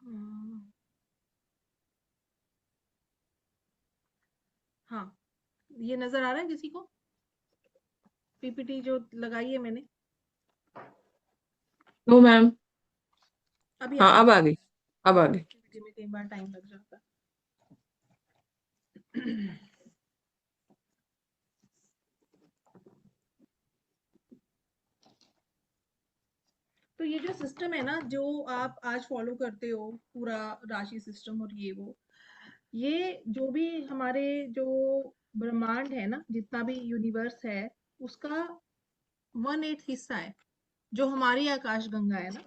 हम्म, हाँ, ये नजर आ रहा है किसी को? पीपीटी जो लगाई है मैंने, नो मैम। अभी आ हाँ, रही अब है। आ गई। अब आ गई। पीपीटी में कई बार टाइम लग जाता है। तो ये जो सिस्टम है ना, जो आप आज फॉलो करते हो, पूरा राशि सिस्टम और ये जो भी हमारे जो ब्रह्मांड है ना, जितना भी यूनिवर्स है, उसका 1/8 हिस्सा है, जो हमारी आकाश गंगा है ना,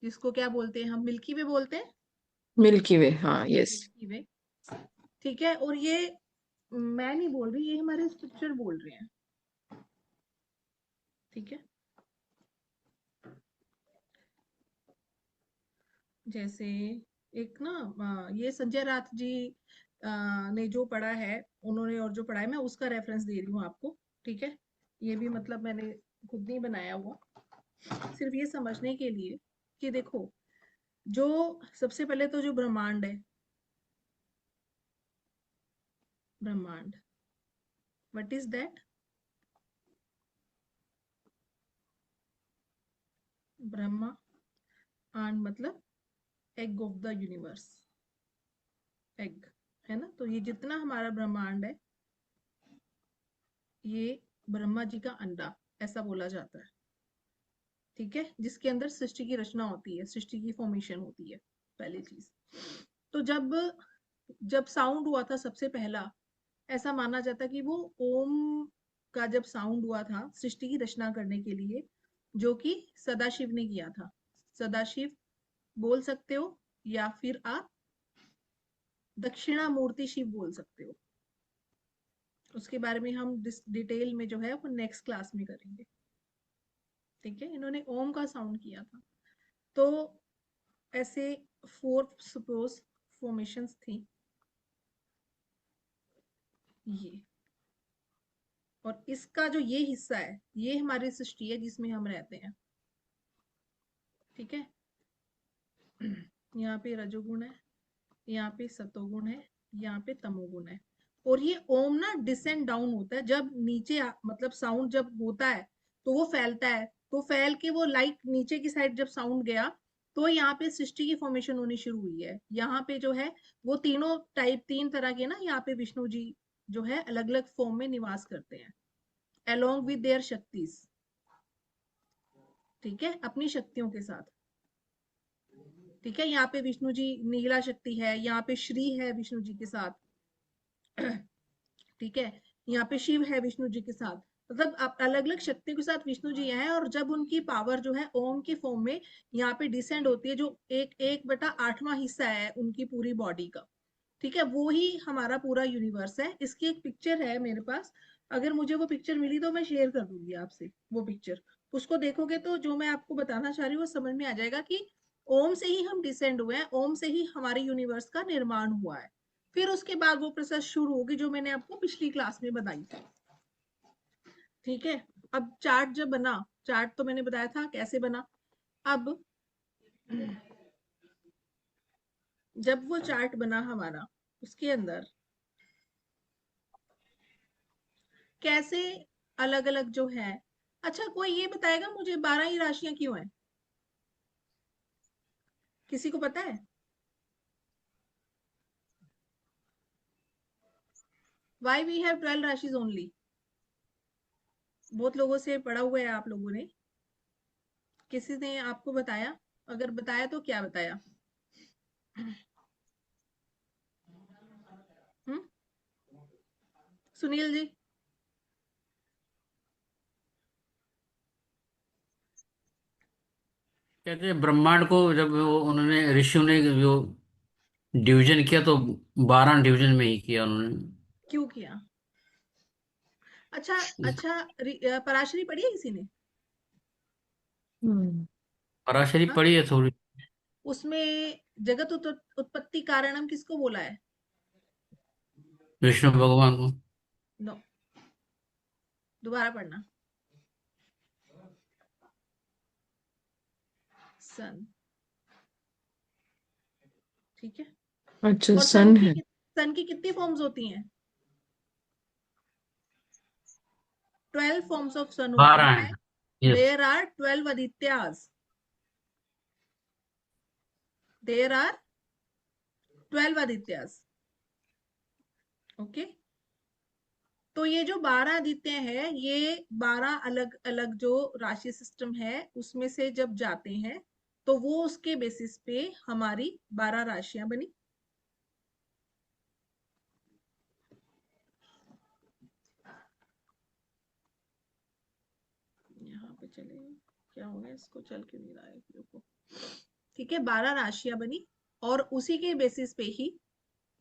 जिसको क्या बोलते हैं हम, मिल्की वे बोलते हैं। मिल्की वे, हाँ, यस। मिल्की वे, ठीक है। और ये मैं नहीं बोल रही, ये हमारे स्क्रिप्चर बोल रहे हैं, ठीक है। जैसे एक ना, ये संजय रात जी ने जो पढ़ा है, उन्होंने और जो पढ़ा है, मैं उसका रेफरेंस दे रही हूँ आपको, ठीक है। ये भी मतलब मैंने खुद नहीं बनाया हुआ, सिर्फ ये समझने के लिए कि देखो, जो सबसे पहले तो जो ब्रह्मांड है, ब्रह्मांड, व्हाट इज दैट? ब्रह्मा आंड मतलब egg of the universe, egg, है ना। तो ये जितना हमारा ब्रह्मांड है, ये ब्रह्मा जी का अंडा, ऐसा बोला जाता है, ठीक है, जिसके अंदर सृष्टि की रचना होती है, सृष्टि की फॉर्मेशन होती है, पहली चीज। तो जब जब साउंड हुआ था सबसे पहला, ऐसा माना जाता कि वो ओम का जब साउंड हुआ था सृष्टि की रचना करने के लिए, जो कि सदाशिव ने किया था। सदाशिव बोल सकते हो, या फिर आप दक्षिणामूर्ति शिव बोल सकते हो। उसके बारे में हम डिटेल में जो है वो नेक्स्ट क्लास में करेंगे, ठीक है। इन्होंने ओम का साउंड किया था। तो ऐसे 4 सपोज फॉर्मेशंस थी ये, और इसका जो ये हिस्सा है, ये हमारी सृष्टि है जिसमें हम रहते हैं, ठीक है। यहाँ पे रजोगुण है, यहाँ पे सतोगुण है, यहाँ पे तमोगुण है। और ये ओम ना डिसेंड डाउन होता है, जब नीचे मतलब साउंड जब होता है तो वो फैलता है, तो फैल के वो लाइक नीचे की साइड जब साउंड गया, तो यहाँ पे सृष्टि की फॉर्मेशन होनी शुरू हुई है। यहाँ पे जो है वो तीनों टाइप, 3 तरह के ना, यहाँ पे विष्णु जी जो है अलग अलग फॉर्म में निवास करते हैं, अलोंग विद देयर शक्तिज, ठीक है, अपनी शक्तियों के साथ, ठीक है। यहाँ पे विष्णु जी नीला शक्ति है, यहाँ पे श्री है विष्णु जी के साथ, ठीक है। यहाँ पे शिव है विष्णु जी के साथ, मतलब अलग अलग शक्तियों के साथ विष्णु जी हैं, और जब उनकी पावर जो है ओम की फॉर्म में यहाँ पे डिसेंड होती है, जो 1/8वां हिस्सा है उनकी पूरी बॉडी का, ठीक है, वो ही हमारा पूरा यूनिवर्स है। इसकी एक पिक्चर है मेरे पास, अगर मुझे वो पिक्चर मिली तो मैं शेयर कर दूंगी आपसे वो पिक्चर। उसको देखोगे तो जो मैं आपको बताना चाह रही हूँ वो समझ में आ जाएगा कि ओम से ही हम डिसेंड हुए हैं, ओम से ही हमारे यूनिवर्स का निर्माण हुआ है। फिर उसके बाद वो प्रोसेस शुरू होगी जो मैंने आपको पिछली क्लास में बताई थी, ठीक है। अब चार्ट जब बना, चार्ट तो मैंने बताया था कैसे बना। अब जब वो चार्ट बना हमारा, उसके अंदर कैसे अलग अलग जो है, अच्छा कोई ये बताएगा मुझे 12 ही राशियां क्यों है? किसी को पता है? वाई वी हैव 12 राशिज ओनली? बहुत लोगों से पढ़ा हुआ है आप लोगों ने, किसी ने आपको बताया? अगर बताया तो क्या बताया? हम्म, सुनील जी। कहते हैं ब्रह्मांड को जब वो उन्होंने ऋषियों ने जो डिवीजन किया तो 12 डिवीजन में ही किया उन्होंने। क्यों किया? अच्छा, अच्छा, पराशरी पढ़ी है किसी ने? हम्म। पराशरी हाँ, पढ़ी है थोड़ी। उसमें जगत उत्पत्ति कारणम किसको बोला है? विष्णु भगवान को। नो, दोबारा पढ़ना। सन, ठीक है। अच्छा, और सन है। सन की कितनी फॉर्म्स होती हैं? 12 फॉर्म्स ऑफ सन होती 12 हैं। हैं। Yes. There are 12 Adityas. There are 12 Adityas. Okay. तो ये जो 12 आदित्य है, ये 12 अलग अलग जो राशि सिस्टम है उसमें से जब जाते हैं तो वो उसके बेसिस पे हमारी 12 राशियां बनी। यहाँ पे चले, क्या हो गया इसको, चल क्यों नहीं रहा है को? ठीक है, 12 राशियां बनी और उसी के बेसिस पे ही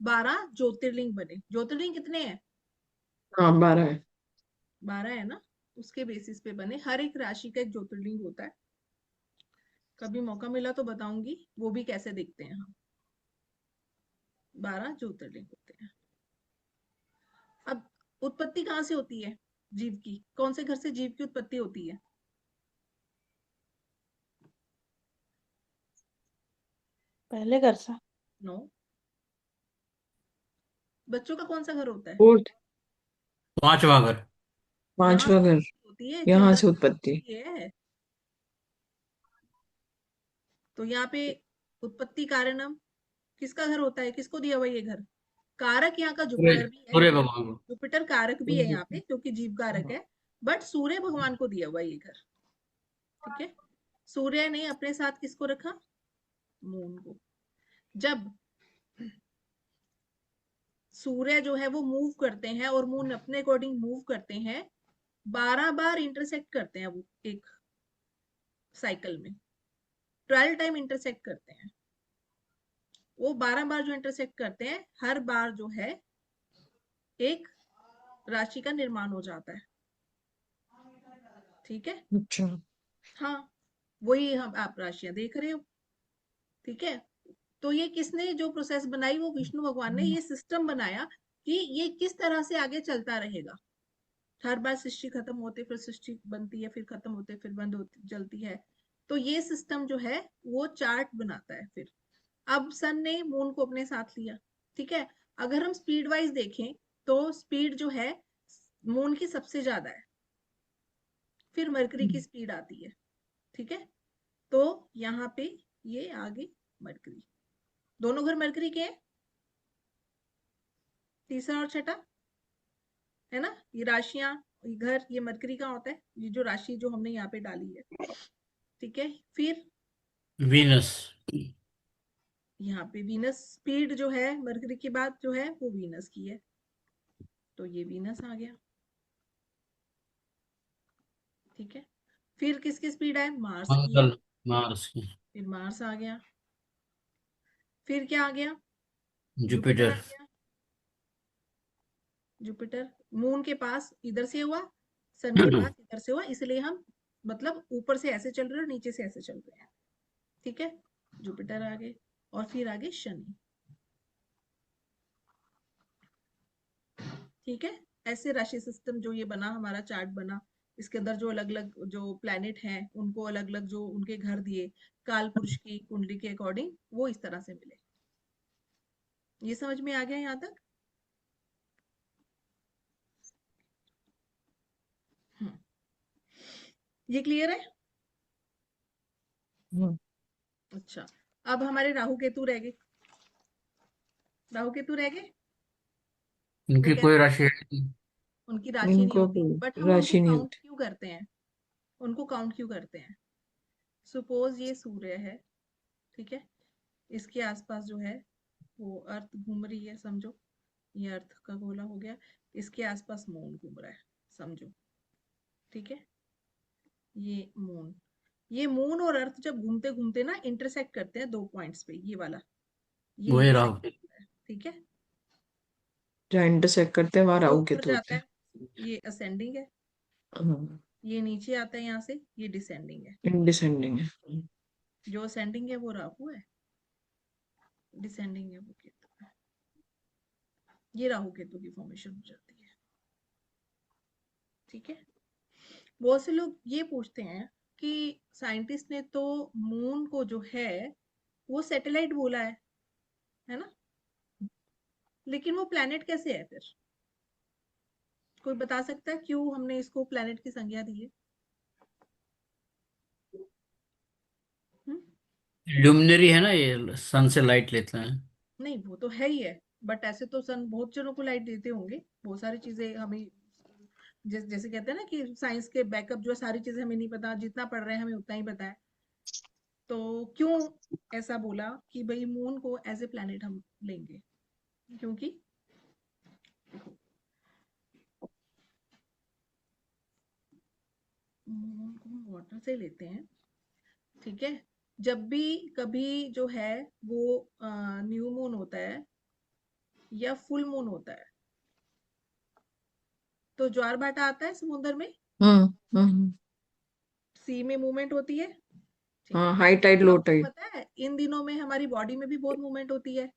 12 ज्योतिर्लिंग बने। ज्योतिर्लिंग कितने हैं? हाँ, 12 है। 12 है ना। उसके बेसिस पे बने, हर एक राशि का एक ज्योतिर्लिंग होता है। कभी मौका मिला तो बताऊंगी वो भी कैसे दिखते हैं हम। 12 ज्योतिर्लिंग होते हैं। अब उत्पत्ति कहाँ से होती है जीव की? कौन से घर से जीव की उत्पत्ति होती है? पहले घर सा। नो। बच्चों का कौन सा घर होता है? फोर्थ। 5वां घर। यहाँ 5वां से घर। उत्पत्ति होती है, यहाँ से चिल्ड्रन से उत्पत्ति। होती है। तो यहाँ पे उत्पत्ति कारणम किसका घर होता है? किसको दिया हुआ ये घर? कारक यहाँ का सूर्य जुपिटर भी है। सूर्य भगवान को। जुपिटर कारक भी है यहाँ पे क्योंकि जीव कारक है। बट सूर्य भगवान को दिया हुआ ये घर। ठीक है। सूर्य ने अपने साथ किसको रखा? मून को। जब सूर्य जो है वो मूव करते हैं और मून अपने अकॉर्डिंग मूव करते हैं, 12 बार इंटरसेक्ट करते हैं वो एक साइकिल में। 12 टाइम इंटरसेक्ट करते हैं। वो 12 बार जो इंटरसेक्ट करते हैं, हर बार जो है एक राशि का निर्माण हो जाता है। ठीक है। अच्छा। हाँ, वही हम आप राशियां देख रहे हो। ठीक है। तो ये किसने जो प्रोसेस बनाई? वो विष्णु भगवान ने ये सिस्टम बनाया कि ये किस तरह से आगे चलता रहेगा। हर बार सृष्टि खत्म होते फिर सृष्टि बनती है, फिर खत्म होते फिर बंद होती जलती है। तो ये सिस्टम जो है वो चार्ट बनाता है। फिर अब सन ने मून को अपने साथ लिया। ठीक है। अगर हम स्पीड वाइज देखें तो स्पीड जो है मून की सबसे ज्यादा है, फिर मरकरी की स्पीड आती है। ठीक है। तो यहाँ पे ये आगे मरकरी, दोनों घर मरकरी के हैं, तीसरा और छठा, है ना। ये राशियां, ये घर, ये मरकरी का होता है, ये जो राशि जो हमने यहाँ पे डाली है। ठीक है। फिर वीनस। यहाँ पे वीनस, स्पीड जो है मरकरी के बाद जो है वो वीनस की है। तो ये वीनस आ गया। ठीक है। फिर किसकी स्पीड है? मार्स की है। मंगल। मार्स की। फिर मार्स आ गया। फिर क्या आ गया? जुपिटर आ जुपिटर। गया। जुपिटर मून के पास इधर से हुआ, सन के पास इधर से हुआ, इसलिए हम मतलब ऊपर से ऐसे चल रहे हैं और नीचे से ऐसे चल रहे हैं। ठीक है। जुपिटर आ गए और फिर आगे शनि। ठीक है। ऐसे राशि सिस्टम जो ये बना, हमारा चार्ट बना, इसके अंदर जो अलग अलग जो प्लैनेट हैं उनको अलग अलग जो उनके घर दिए काल पुरुष की कुंडली के अकॉर्डिंग, वो इस तरह से मिले। ये समझ में आ गया यहाँ तक? हम्म। ये क्लियर है? हम्म। अच्छा। अब हमारे राहु केतु रह गए। राहु केतु रह गए। वो इनकी कोई कैसे? राशि है नहीं। उनकी राशि नहीं इनको होती, बट कोई हम उनको राशि नहीं काउंट होती। क्यों करते हैं? उनको काउंट क्यों करते हैं? सपोज ये सूर्य है। ठीक है। इसके आसपास जो है वो अर्थ घूम रही है, समझो। ये अर्थ का गोला हो गया। इसके आसपास मून घूम रहा है, समझो। ठीक है। ये मून और अर्थ जब घूमते घूमते ना इंटरसेक्ट करते हैं दो पॉइंट्स पे, ये वाला, ये वही इंटरसेक्ट राहु। करता है। ठीक है। जहाँ इंटरसेक्ट करते हैं वहां ये राहु ऊपर केतु जाता होते है, हैं। ये असेंडिंग है। ये नीचे आता है यहाँ से, ये डिसेंडिंग है। इंडिसेंडिंग है। जो असेंडिंग है वो राहु है, डिसेंडिंग है वो केतु है। ये राहु केतु की फॉर्मेशन हो जाती है। ठीक है। बहुत से लोग ये पूछते हैं कि साइंटिस्ट ने तो मून को जो है वो सैटेलाइट बोला है, है ना? लेकिन वो प्लैनेट कैसे है फिर? कोई बता सकता है क्यों हमने इसको प्लैनेट की संज्ञा दी है? हम्म? ल्यूमिनरी है ना, ये सन से लाइट लेते हैं। नहीं, वो तो है ही है, बट ऐसे तो सन बहुत जनों को लाइट देते होंगे। बहुत सारी चीजें हमें जैसे कहते हैं ना कि साइंस के बैकअप जो है, सारी चीजें हमें नहीं पता, जितना पढ़ रहे हैं हमें उतना ही पता है। तो क्यों ऐसा बोला कि भाई मून को एज ए प्लैनेट हम लेंगे? क्योंकि मून को हम वाटर से लेते हैं, ठीक है? जब भी कभी जो है वो न्यू मून होता है या फुल मून होता है, तो ज्वार भाटा आता है समुद्र में, हम्म। सी में मूवमेंट होती है, ठीक हाँ, है? हाई टाइड लो आपको टाइड। पता है इन दिनों में हमारी बॉडी में भी बहुत मूवमेंट होती है।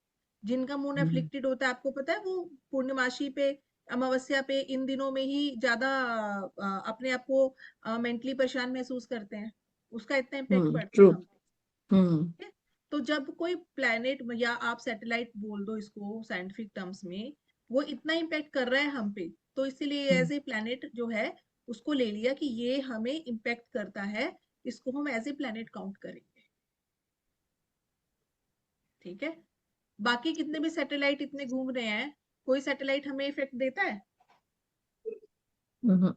जिनका मून हम्म एफ्लिक्टेड होता है, आपको पता है वो पूर्णिमासी पे, अमावस्या पे, इन दिनों में ही ज्यादा अपने आप को मेंटली परेशान महसूस करते हैं। उसका इतना इम्पेक्ट पड़ता है ट्रू। हम पे, हम्म ठीक है? तो जब कोई प्लेनेट या आप सैटेलाइट बोल दो इसको साइंटिफिक टर्म्स में, वो इतना इम्पेक्ट कर रहा है हम पे, तो इसीलिए हम्म एज ए प्लेनेट जो है उसको ले लिया कि ये हमें इम्पेक्ट करता है, इसको हम एज ए प्लेनेट काउंट करेंगे, ठीक है? बाकी कितने भी सैटेलाइट इतने घूम रहे हैं, कोई सैटेलाइट हमें इफेक्ट देता है? हम्म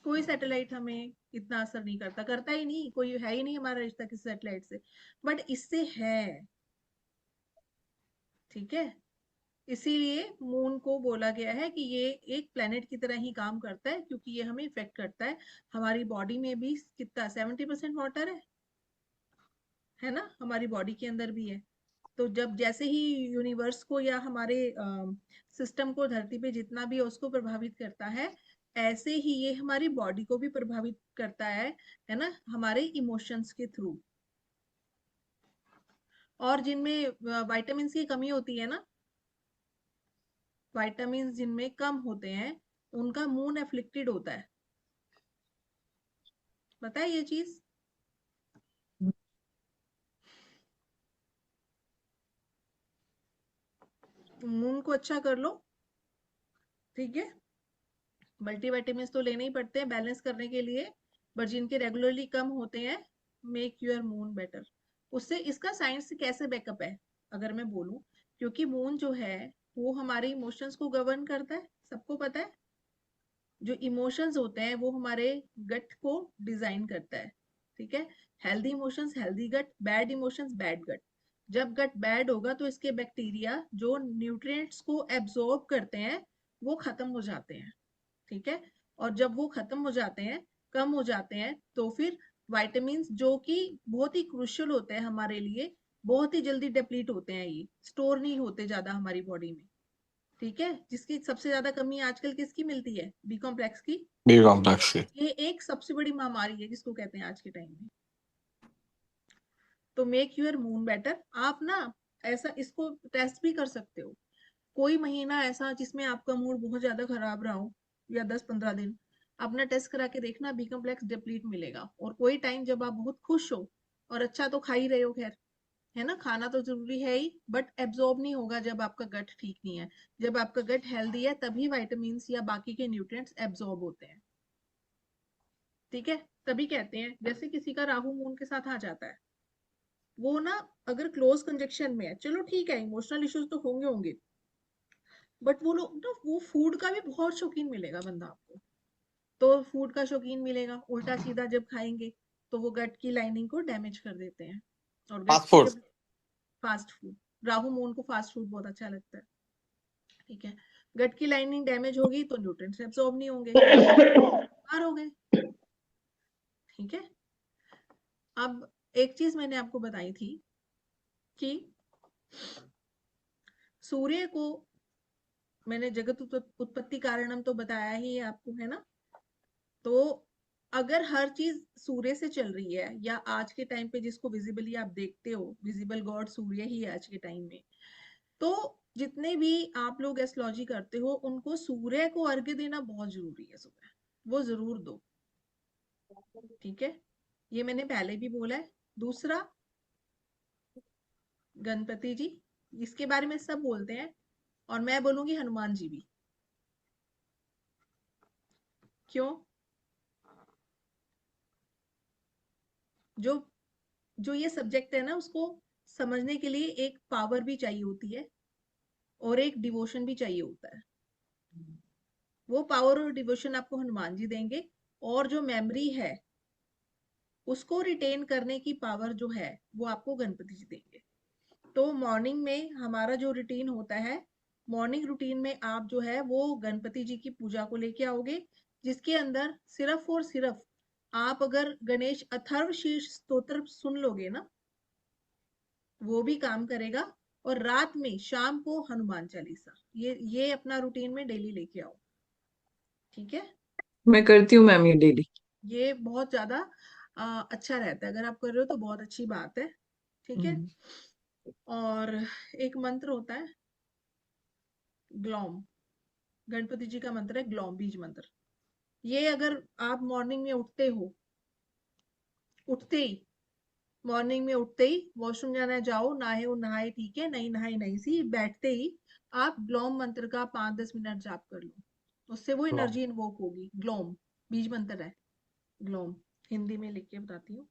कोई सैटेलाइट हमें इतना असर नहीं करता, करता ही नहीं, कोई है ही नहीं हमारा रिश्ता किसी सैटेलाइट से। बट इससे है, ठीक है? इसीलिए मून को बोला गया है कि ये एक प्लेनेट की तरह ही काम करता है, क्योंकि ये हमें इफेक्ट करता है। हमारी बॉडी में भी कितना 70% वाटर है ना? हमारी बॉडी के अंदर भी है। तो जब जैसे ही यूनिवर्स को या हमारे सिस्टम को, धरती पे जितना भी है उसको प्रभावित करता है, ऐसे ही ये हमारी बॉडी को भी प्रभावित करता है ना, हमारे इमोशंस के थ्रू। और जिनमें विटामिन की कमी होती है ना, विटामिन जिनमें कम होते हैं, उनका मून एफ्लिक्टेड होता है। पता है ये चीज? मून को अच्छा कर लो, ठीक है? मल्टीविटामिन तो लेने ही पड़ते हैं बैलेंस करने के लिए, बट जिनके रेगुलरली कम होते हैं, मेक योर मून बेटर। उससे इसका साइंस से कैसे बैकअप है अगर मैं बोलूं, क्योंकि मून जो है वो हमारे इमोशंस को गवर्न करता है, सबको पता है। जो इमोशंस होते हैं वो हमारे गट को डिजाइन करता है, ठीक है? Healthy emotions healthy gut, bad emotions bad gut. जब गट बैड होगा तो इसके बैक्टीरिया जो न्यूट्रिएंट्स को एब्जॉर्ब करते हैं वो खत्म हो जाते हैं, ठीक है? और जब वो खत्म हो जाते हैं, कम हो जाते हैं, तो फिर विटामिन जो कि बहुत ही क्रूशियल होते हैं हमारे लिए, बहुत ही जल्दी डिप्लीट होते हैं, ये स्टोर नहीं होते ज्यादा हमारी बॉडी में, ठीक है? जिसकी सबसे ज्यादा कमी आजकल किसकी मिलती है? बी कॉम्प्लेक्स की। बी कॉम्प्लेक्स की। ये एक सबसे बड़ी महामारी है जिसको कहते हैं आज के टाइम में। तो मेक यूर मून बेटर, आप ना ऐसा इसको टेस्ट भी कर सकते हो। कोई महीना ऐसा जिसमें आपका मूड बहुत ज्यादा खराब रहा हो, या 10-15 दिन, अपना टेस्ट करा के देखना, बी कॉम्प्लेक्स डिप्लीट मिलेगा। और कोई टाइम जब आप बहुत खुश हो, और अच्छा तो खा ही रहे हो, खैर, है ना, खाना तो जरूरी है ही, बट एब्जॉर्ब नहीं होगा जब आपका गट ठीक नहीं है। जब आपका गट हेल्दी है तभी विटामिन या बाकी के न्यूट्रिएंट्स एब्जॉर्ब होते हैं, ठीक है? तभी कहते हैं, जैसे किसी का राहु मून के साथ आ जाता है, वो ना अगर क्लोज कंजक्शन में है, चलो ठीक है, इमोशनल इश्यूज तो होंगे होंगे, बट वो लोग ना, वो फूड का भी बहुत शौकीन मिलेगा बंदा आपको। तो फूड का शौकीन मिलेगा, उल्टा सीधा जब खाएंगे तो वो गट की लाइनिंग को डैमेज कर देते हैं। और गट फास्ट की फूड। जब, फास्ट फूड, राहु मून को फास्ट फूड बहुत अच्छा लगता है, ठीक है? गट की लाइनिंग डैमेज होगी तो न्यूट्रिएंट्स एब्सॉर्ब नहीं होंगे, बीमार हो गए, ठीक है? अब एक चीज मैंने आपको बताई थी कि सूर्य को, मैंने जगत उत्पत्ति कारणम तो बताया ही है आपको, है ना? तो अगर हर चीज सूर्य से चल रही है, या आज के टाइम पे जिसको विजिबली आप देखते हो, विजिबल गॉड सूर्य ही है आज के टाइम में, तो जितने भी आप लोग एस्ट्रोलॉजी करते हो, उनको सूर्य को अर्घ्य देना बहुत जरूरी है सुबह, वो जरूर दो, ठीक है? ये मैंने पहले भी बोला है। दूसरा, गणपति जी, इसके बारे में सब बोलते हैं, और मैं बोलूंगी हनुमान जी भी। क्यों? जो जो ये सब्जेक्ट है ना, उसको समझने के लिए एक पावर भी चाहिए होती है और एक डिवोशन भी चाहिए होता है। वो पावर और डिवोशन आपको हनुमान जी देंगे, और जो मेमोरी है उसको रिटेन करने की पावर जो है वो आपको गणपति जी देंगे। तो मॉर्निंग में हमारा जो रूटीन होता है, मॉर्निंग रूटीन में आप जो है वो गणपति जी की पूजा को लेके आओगे, जिसके अंदर सिर्फ और सिर्फ आप अगर गणेश अथर्वशीर्ष स्तोत्र सुन लोगे ना, वो भी काम करेगा। और रात में शाम को हनुमान चालीसा, ये अपना रूटीन में डेली लेके आओ। ठीक है? मैं करती हूँ मैम ये डेली। ये बहुत ज्यादा अच्छा रहता है, अगर आप कर रहे हो तो बहुत अच्छी बात है। ठीक है? हम्म, और एक मंत्र होता है ग्लॉम, गणपति जी का मंत्र है ग्लॉम, बीज मंत्र। ये अगर आप मॉर्निंग में उठते ही मॉर्निंग में उठते ही वॉशरूम जाना है, जाओ, नहाए हो नहाए, ठीक है, नहीं नहाए नहीं, सी बैठते ही आप ग्लॉम मंत्र का 5-10 मिनट जाप कर लो, उससे वो हाँ। एनर्जी इन्वोक होगी। ग्लॉम बीज मंत्र है। ग्लॉम हिंदी में लिख के बताती हूँ,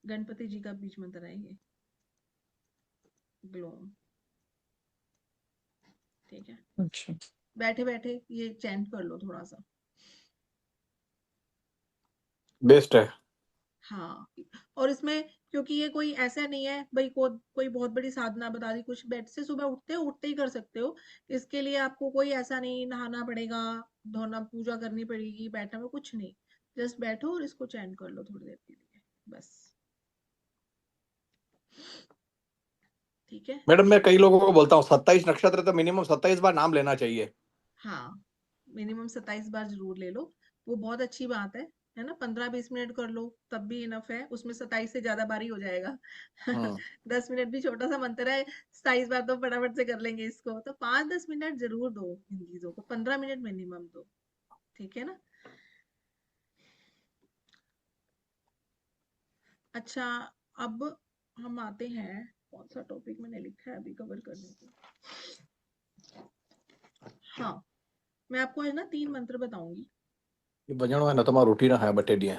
गणपति जी का बीज मंत्र है ये, ग्लॉम। ठीक है? अच्छा। बैठे बैठे ये चैंट कर लो थोड़ा सा। बेस्ट है। हाँ, और इसमें क्योंकि ये कोई ऐसा नहीं है भाई कोई बहुत बड़ी साधना बता दी, कुछ बेड से सुबह उठते ही कर सकते हो। इसके लिए आपको कोई ऐसा नहीं नहाना पड़ेगा, धोना, पूजा करनी पड़ेगी, बैठना में कुछ नहीं। जस्ट बैठो और इसको चैंट कर लो थोड़ी देर के लिए, बस। ठीक है? मैडम मैं कई लोगों को बोलता हूँ 27 नक्षत्र तो मिनिमम 27 बार नाम लेना चाहिए। हाँ, मिनिमम 27 बार जरूर ले लो, वो बहुत अच्छी बात है ना? 15-20 मिनट कर लो तब भी इनफ है, उसमें 27 से ज्यादा बार ही हो जाएगा। हम्म 10 मिनट भी छोटा सा मंत्र है, 27 बार तो फटाफट से कर लेंगे इसको, तो 5-10 मिनट जरूर दो इन चीजों को, 15 मिनट मिनिमम दो। ठीक है ना? अच्छा, अब हम आते हैं, कौन सा टॉपिक मैंने लिखा है अभी कवर करने को। हाँ, मैं आपको है ना 3 मंत्र बताऊंगी। ये भजन है ना तुम्हारा रूटीन है बटे दिए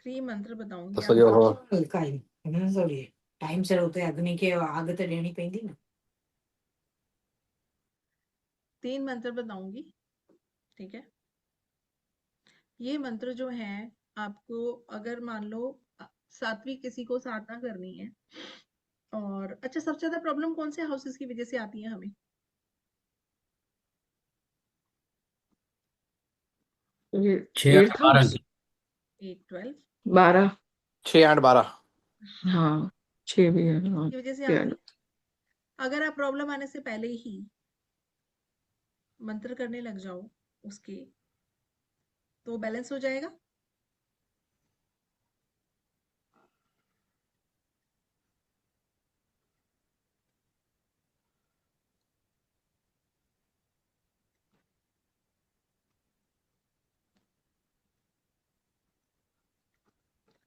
3 मंत्र बताऊंगी तो जो आपको। हो કાંઈ એને સોરી ટાઈમ સર હોતે અગ્નિ के आग तो लेनी पैंदी ना 3 मंत्र बताऊंगी। ठीक है? ये मंत्र जो है, आपको अगर मान लो सात्विक किसी को साधना करनी है, और अच्छा, सबसे ज्यादा प्रॉब्लम कौन से हाउसेस की वजह से आती है हमें? ये 6 और 8th 12 हाउस, की। 8-12 12। 6 8 12। हाँ, 6 भी है, हाँ। की वजह से क्या आती है। अगर आप प्रॉब्लम आने से पहले ही मंत्र करने लग जाओ उसके, तो बैलेंस हो जाएगा।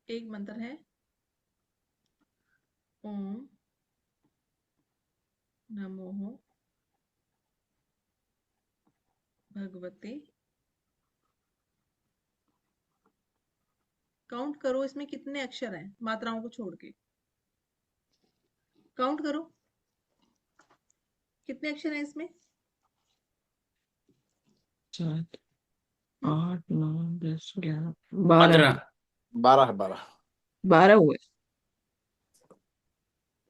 एक मंत्र है ओम नमो भगवते, काउंट करो इसमें कितने अक्षर हैं, मात्राओं को छोड़ के काउंट करो कितने अक्षर हैं इसमें। 7 हम्म? 8 9 10 11 12। 15। 12 है 12। 12 हुए।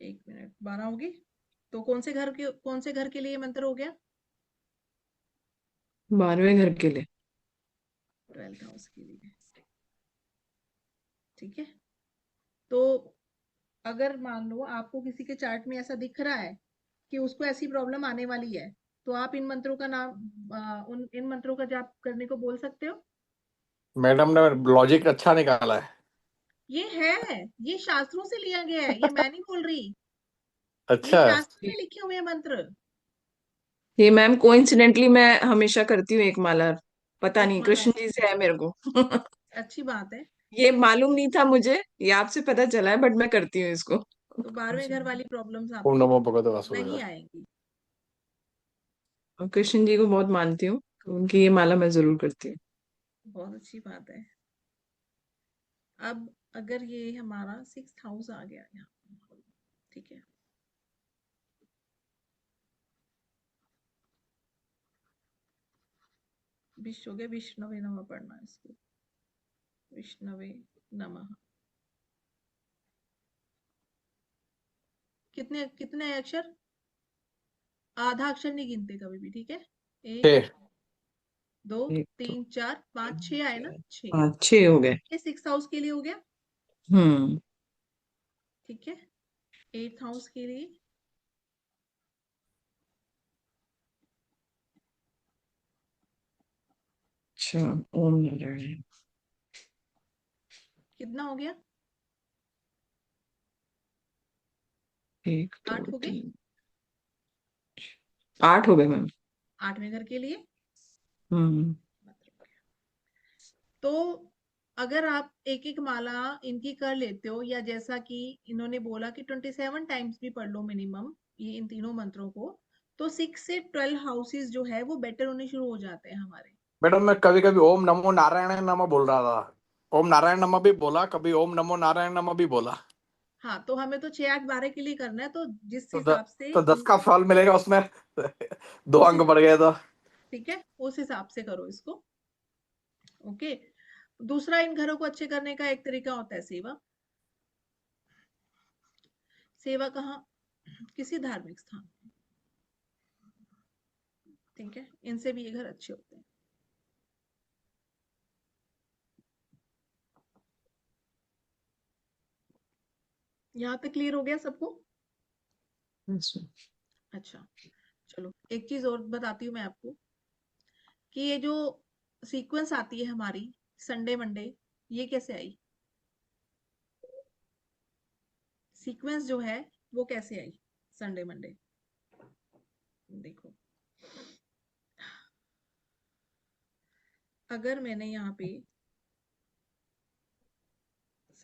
1 मिनट, 12 होगी। तो कौन से घर के लिए मंत्र हो गया? 12वें घर के लिए। 12th हाउस के लिए। ठीक है? तो अगर मान लो आपको किसी के चार्ट में ऐसा दिख रहा है कि उसको ऐसी प्रॉब्लम आने वाली है, तो आप इन मंत्रों का नाम उन इन मंत्रों का जाप करने को बोल सकते हो। मैडम ने लॉजिक अच्छा निकाला है। ये शास्त्रों से लिया गया है, ये मैं नहीं बोल रही, ये अच्छा। शास्त्र में लिखे हुए मंत्र। ये मैम कोइंसिडेंटली मैं हमेशा करती हूँ एक माला, पता एक नहीं माला कृष्ण जी से है मेरे को। अच्छी बात है। ये मालूम नहीं था मुझे, ये आपसे पता चला है, बट मैं करती हूँ इसको। तो 12वें घर वाली प्रॉब्लम्स ओम आपकी नमो भगवते वासुदेवाय। नहीं आएंगी। और कृष्ण जी को बहुत मानती हूँ, तो उनकी ये माला मैं जरूर करती हूँ। बहुत अच्छी बात है। अब अगर ये हमारा 6th हाउस आ गया यहाँ, ठीक है, विश्व हो गया, विष्णवे नमः पढ़ना है इसको, विष्णवे नमः। कितने कितने अक्षर? आधा अक्षर नहीं गिनते कभी भी, ठीक है। 1 छः 2 एक 3 4 5 6 आए ना, 6। 5 6 हो गए। ये 6th हाउस के लिए हो गया, हम्म। ठीक है। 8th हाउस के लिए अच्छा, ओम नारायण। कितना हो गया? 1 8 2 हो गए। 3 8 हो गए मैम। 8वें घर के लिए हम्म। तो अगर आप एक एक माला इनकी कर लेते हो, या जैसा कि इन्होंने बोला कि 27 टाइम्स भी पढ़ लो मिनिमम ये इन तीनों मंत्रों को, तो 6 से 12 हाउसेस जो है वो बेटर होने शुरू हो जाते हैं हमारे। मैडम मैं कभी कभी ओम नमो नारायण नमः बोल रहा था। ओम नारायण नमः भी बोला, कभी ओम नमो नारायण नमः भी बोला। हाँ, तो हमें तो 6 8 12 के लिए करना है, तो जिस तो हिसाब से तो 10 का फल मिलेगा उसमें। 2 उस अंक बढ़ गए तो। ठीक है, उस हिसाब से करो इसको। ओके। दूसरा, इन घरों को अच्छे करने का एक तरीका होता है सेवा। सेवा कहाँ? किसी धार्मिक स्थान, ठीक है, इनसे भी ये घर अच्छे होते हैं। यहाँ तक क्लियर हो गया सबको? अच्छा, चलो एक चीज और बताती हूँ मैं आपको, कि ये जो सीक्वेंस आती है हमारी संडे मंडे, ये कैसे आई? सीक्वेंस जो है वो कैसे आई संडे मंडे? देखो, अगर मैंने यहाँ पे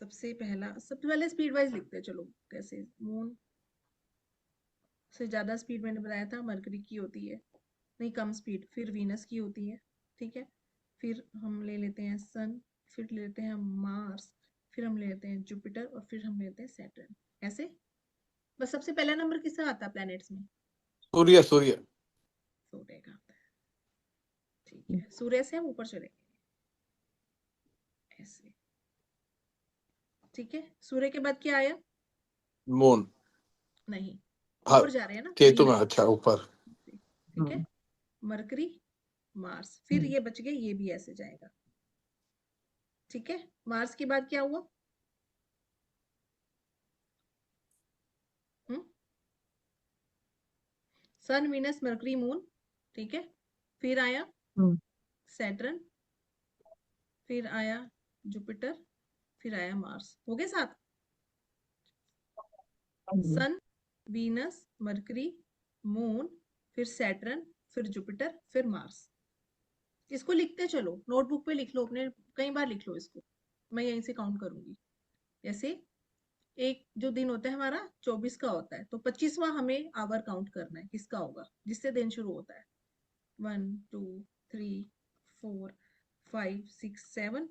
सबसे पहले स्पीड वाइज लिखते हैं, चलो कैसे। मून से ज्यादा स्पीड मैंने बताया था मरकरी की होती है, नहीं कम स्पीड, फिर वीनस की होती है, ठीक है। फिर हम ले लेते हैं सन, फिर ले लेते हैं मार्स, फिर हम ले लेते हैं जुपिटर, और फिर हम लेते हैं सैटर्न। ऐसे बस सबसे पहला नंबर किसका आता है प्लैनेट्स में? सूर्य सूर्य। सूर्य का आता है, ठीक है। सूर्य से हम ऊपर चलेंगे ऐसे, ठीक है। सूर्य के बाद क्या आया? मून। नहीं, हाँ, ऊपर जा रहे हैं ना, केतु में, वीनस, अच्छा ऊपर। ठीक है। मरकरी, मार्स, फिर ये बच गए, ये भी ऐसे जाएगा, ठीक है। मार्स के बाद क्या हुआ? सन, वीनस, मरकरी, मून, ठीक है। फिर आया सैटर्न, फिर आया जुपिटर, फिर आया मार्स। हो गए 7। सन, वीनस, मरकरी, मून, फिर सैटर्न, फिर जुपिटर, फिर मार्स। इसको लिखते चलो, नोटबुक पे लिख लो अपने, कई बार लिख लो इसको, मैं यहीं से काउंट करूंगी। जैसे एक जो दिन होता है हमारा 24 का होता है, तो 25वां हमें आवर काउंट करना है, किसका होगा जिससे दिन शुरू होता है। 1 2 3 4 5 6 7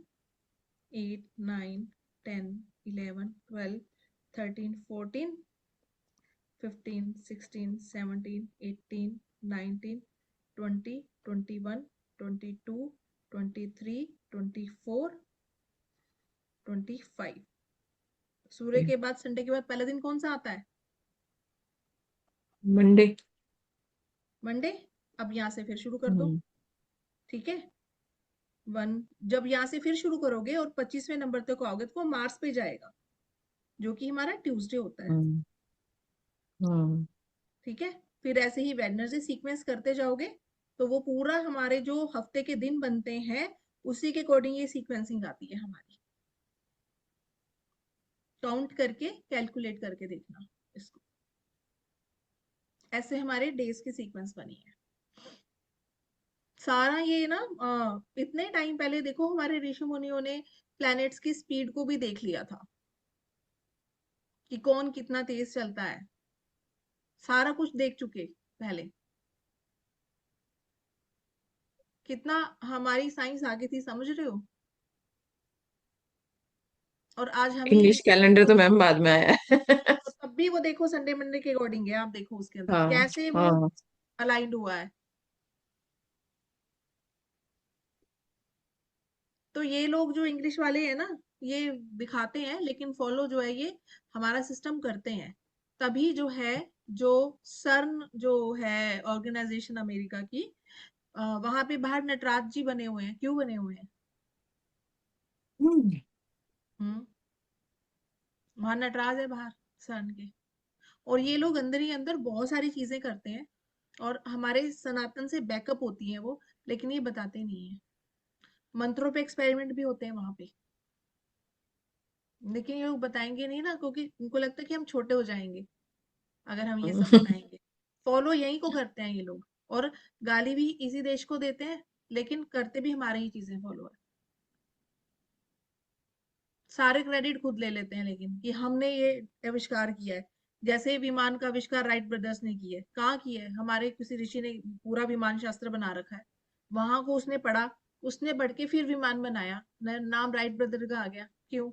8 9 10 11 12 13 14 15 16 17 18 19 20 21 22 23 24 25। सूर्य के बाद संडे के बाद पहला दिन कौन सा आता है? मंडे। मंडे। अब यहाँ से फिर शुरू कर दो, ठीक है। 1, जब यहाँ से फिर शुरू करोगे और 25वें नंबर तक आओगे तो वो मार्स पे जाएगा, जो कि हमारा ट्यूसडे होता है, ठीक है। फिर ऐसे ही वेडनेसडे सीक्वेंस करते जाओगे, तो वो पूरा हमारे जो हफ्ते के दिन बनते हैं उसी के अकॉर्डिंग ये सीक्वेंसिंग आती है हमारी। काउंट करके कैलकुलेट करके देखना इसको, ऐसे हमारे डेज की सीक्वेंस बनी है। सारा ये ना इतने टाइम पहले देखो हमारे ऋषि मुनियों ने प्लैनेट्स की स्पीड को भी देख लिया था, कि कौन कितना तेज चलता है, सारा कुछ देख चुके पहले। कितना हमारी साइंस आगे थी, समझ रहे हो? और आज हमें ये इंग्लिश देखना है कैलेंडर कि तो मैम बाद में आया है। तो तब भी वो देखो संडे मंडे के अकॉर्डिंग है, आप देखो उसके अंदर हाँ कैसे वो हाँ। अलाइंड हुआ है। तो ये लोग जो इंग्लिश वाले हैं ना, ये दिखाते हैं लेकिन फॉलो जो है ये हमारा सिस्टम करते हैं। तभी जो है, जो सर्न जो है ऑर्गेनाइजेशन अमेरिका की, वहां पे बाहर नटराज जी बने हुए हैं। क्यों बने हुए हैं? हम्म। हम्म। वहां नटराज है बाहर, सर्न के। और ये लोग अंदर ही अंदर बहुत सारी चीजें करते हैं और हमारे सनातन से बैकअप होती है वो, लेकिन ये बताते नहीं है। मंत्रों पे एक्सपेरिमेंट भी होते हैं वहां पे, लेकिन ये लोग बताएंगे नहीं ना, क्योंकि उनको लगता है कि हम छोटे हो जाएंगे अगर हम ये सब बताएंगे। फॉलो यहीं को करते हैं ये लोग, और गाली भी इसी देश को देते हैं, लेकिन करते भी हमारी ही चीजें फॉलो है। सारे क्रेडिट खुद ले लेते हैं, लेकिन कि हमने ये आविष्कार किया है। जैसे विमान का आविष्कार राइट ब्रदर्स ने किया है, कहाँ किया है? हमारे किसी ऋषि ने पूरा विमान शास्त्र बना रखा है, वहां को उसने पढ़ा, उसने पढ़ के फिर विमान बनाया, नाम राइट ब्रदर का आ गया। क्यों?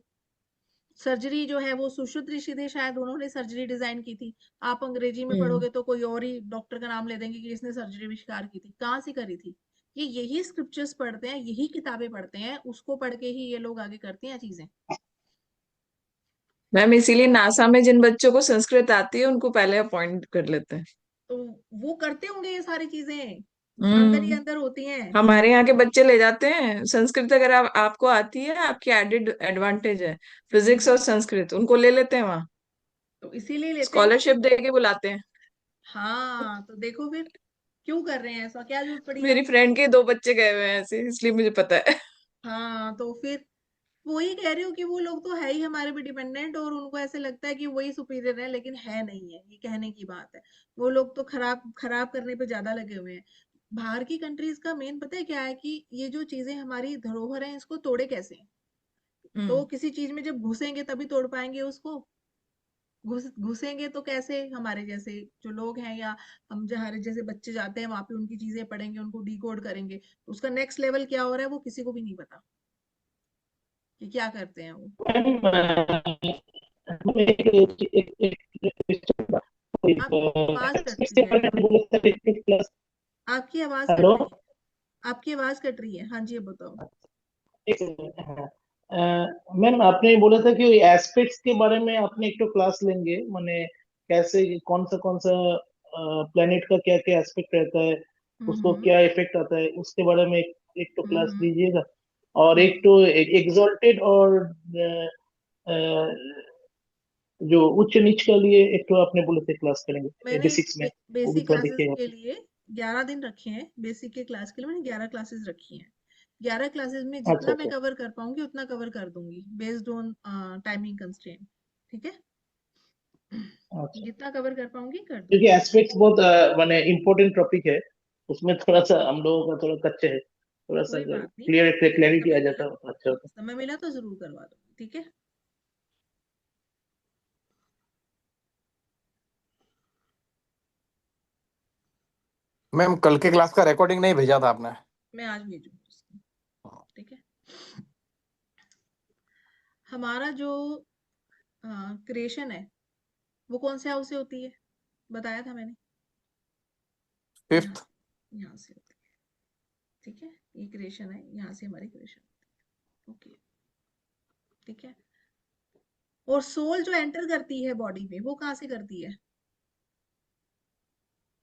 सर्जरी जो है वो सुश्रुत ऋषि थे, शायद उन्होंने सर्जरी डिजाइन की थी। आप अंग्रेजी में हम्म। पढ़ोगे तो कोई और ही डॉक्टर का नाम ले देंगे कि इसने सर्जरी आविष्कार की थी। कहाँ से करी थी? ये यही स्क्रिप्चर्स पढ़ते हैं, यही किताबें पढ़ते हैं, उसको पढ़ के ही ये लोग आगे करते हैं चीजें। मैम इसीलिए नासा में जिन बच्चों को संस्कृत आती है उनको पहले अपॉइंट कर लेते हैं। तो वो करते होंगे ये सारी चीजें, अंदर ही हम्म। अंदर होती हैं। हमारे यहाँ के बच्चे ले जाते हैं संस्कृत, अगर आपको आती है आपकी एडेड एडवांटेज है। फिजिक्स और हम्म। संस्कृत उनको ले लेते हैं वहाँ, तो इसीलिए लेते हैं ना वो। स्कॉलरशिप दे के बुलाते हैं। हाँ, तो देखो फिर क्यों कर रहे हैं ऐसा, क्या जरूरत पड़ी मेरी अब? फ्रेंड के 2 बच्चे गए हुए हैं ऐसे, इसलिए मुझे पता है। हाँ, तो फिर वही कह रही हूँ कि वो लोग तो है ही हमारे पे डिपेंडेंट, और उनको ऐसे लगता है कि वही सुपीरियर है, लेकिन है नहीं है, ये कहने की बात है। वो लोग तो खराब खराब करने पे ज्यादा लगे हुए हैं। बाहर की कंट्रीज का मेन पता है क्या है, कि ये जो चीजें हमारी धरोहर है इसको तोड़े कैसे। तो हम्म। किसी चीज में जब घुसेंगे तभी तोड़ पाएंगे उसको। घुसेंगे तो कैसे? हमारे जैसे जो लोग हैं, या हम जहाँ जैसे बच्चे जाते हैं वहां पे उनकी चीजें पढ़ेंगे, उनको डिकोड करेंगे, तो उसका नेक्स्ट लेवल क्या हो रहा है वो किसी को भी नहीं पता कि क्या करते हैं वो। मैम एक एक एक आपकी आवाज कट एस्पेक्ट्स रही के है। बारे में बोले थे प्लस। आपकी आवाज कट हेलो, रही है। आपकी आवाज कट रही है, हाँ जी, अब बताओ। एक सेकंड, हाँ। मैम आपने बोला था कि एस्पेक्ट्स के बारे में आपने एक तो क्लास लेंगे, माने कैसे कौन सा प्लेनेट का क्या क्या एस्पेक्ट रहता है, उसको हम्म। क्या इफेक्ट आता है, उसके बारे में एक तो क्लास हम्म। दीजिएगा। और एक हम्म। तो एक्सॉल्टेड और जो उच्च नीच के लिए एक तो आपने बोले थे क्लास करेंगे मैंने बेसिक्स में, वो भी बेसिक थोड़ा क्लासेस देखिएगा। के लिए 11 दिन रखे हैं। बेसिक के क्लास के लिए मैंने 11 क्लासेस रखी हैं। 11 क्लासेस में अच्छा जितना मैं अच्छा कवर कर पाऊंगी उतना कवर कर दूंगी, बेस्ड ऑन टाइमिंग कंस्ट्रेंट। ठीक है। अच्छा। जितना कवर कर पाऊंगी कर क्योंकि दूंगी। एस्पेक्ट्स बहुत माने इम्पोर्टेंट टॉपिक है, उसमें थोड़ा सा हम लोगों का थोड़ा कच्चे है, थोड़ा सा कोई बात नहीं, क्लियरिटी आ समय मिला, जाता है अच्छा हाँ, होता। समय मिला तो जरूर करवा दूंगी, ठीक है। मैम कल के क्लास का रिकॉर्डिंग नहीं भेजा था आपने? मैं आज भेजूंगी उसको। ठीक है। हमारा जो क्रिएशन है वो कौन से हाउस से होती है, बताया था मैंने। यहाँ फिफ्थ। से, यहाँ से होती है। ठीक है। ये क्रिएशन है, यहाँ से हमारी क्रिएशन। ओके। ठीक है। और सोल जो एंटर करती है बॉडी में वो कहाँ से करती है?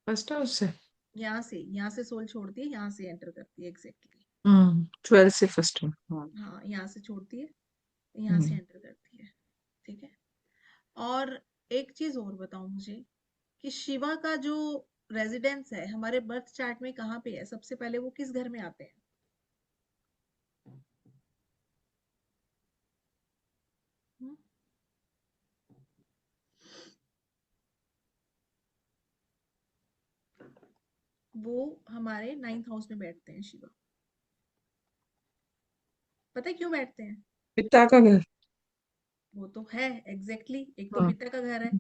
फर्स्ट हाउस से। यहाँ से सोल छोड़ती है, यहाँ से एंटर करती है, एग्जैक्टली। 12 से फर्स्ट में। हाँ। हाँ, यहाँ से छोड़ती है, यहाँ से हम्म। एंटर करती है। ठीक है। और एक चीज और बताओ मुझे, कि शिवा का जो रेजिडेंस है हमारे बर्थ चार्ट में कहाँ पे है? सबसे पहले वो किस घर में आते हैं? हम्म? वो हमारे 9th हाउस में बैठते हैं शिवा। पता है क्यों बैठते हैं? पिता का घर। वो तो है एग्जैक्टली एक तो हाँ। पिता का घर है।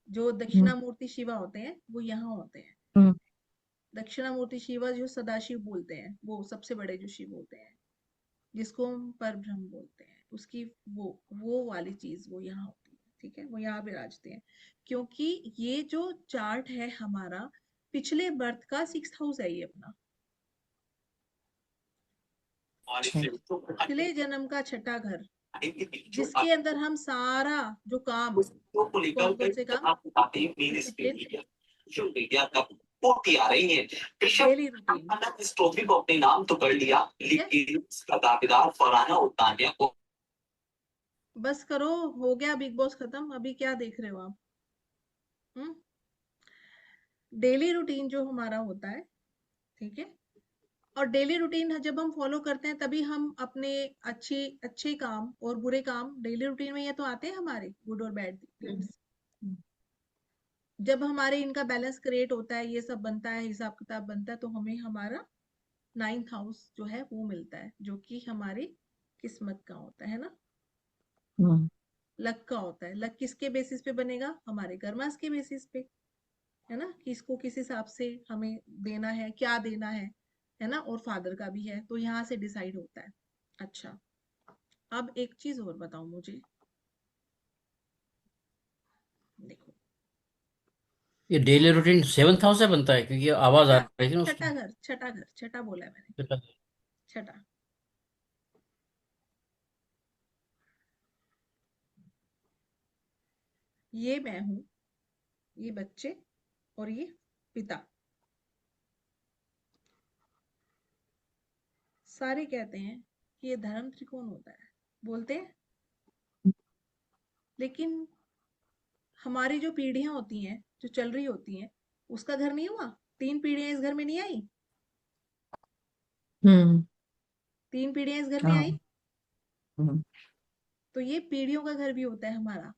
जो हम्म, दक्षिणामूर्ति शिवा होते हैं वो यहाँ होते हैं। हम्म, दक्षिणामूर्ति शिवा जो सदाशिव बोलते हैं वो सबसे बड़े जो शिव होते हैं, जिसको हम परब्रह्म बोलते हैं, उसकी वो वाली चीज वो यहाँ होती है। ठीक है, वो यहाँ विराजते हैं। क्योंकि ये जो चार्ट है हमारा पिछले बर्थ का 6th हाउस है ये अपना, अच्छा। पिछले जन्म का छठा घर, जिसके अंदर हम सारा जो काम, कौन कौन से काम, डिसिप्लिन, डेली रूटीन, ठीक है। बस करो, हो गया बिग बॉस खत्म, अभी क्या देख रहे हो आप? डेली रूटीन जो हमारा होता है, ठीक है। और डेली रूटीन जब हम फॉलो करते हैं तभी हम अपने अच्छे अच्छे काम और बुरे काम डेली रूटीन में ये तो आते हैं हमारे, गुड और बैड थिंग्स। जब हमारे इनका बैलेंस क्रिएट होता है, ये सब बनता है, हिसाब किताब बनता है, तो हमें हमारा 9th हाउस जो है वो मिलता है, जो कि हमारी किस्मत का होता है ना, हम्म, लक का होता है। लक किसके बेसिस पे बनेगा? हमारे कर्मास के बेसिस पे, है ना, किसको किस हिसाब से हमें देना है, क्या देना है ना, और फादर का भी है, तो यहाँ से डिसाइड होता है। अच्छा, अब एक चीज और बताओ मुझे, देखो, ये डेली रूटीन 7th हाउस से बनता है, क्योंकि आवाज आ छठा रही थी ना छठा उसकी। घर, छठा घर, छठा बोला है मैंने, छठा। ये मैं हूं, ये बच्चे, और ये पिता। सारे कहते हैं कि ये धर्म त्रिकोण होता है, बोलते हैं, लेकिन हमारी जो पीढ़ियां होती हैं, जो चल रही होती हैं, उसका घर नहीं हुआ? 3 पीढ़ियां इस घर में नहीं आई? हम्म, 3 पीढ़ियां इस घर में आई, हाँ, हम्म, तो ये पीढ़ियों का घर भी होता है हमारा।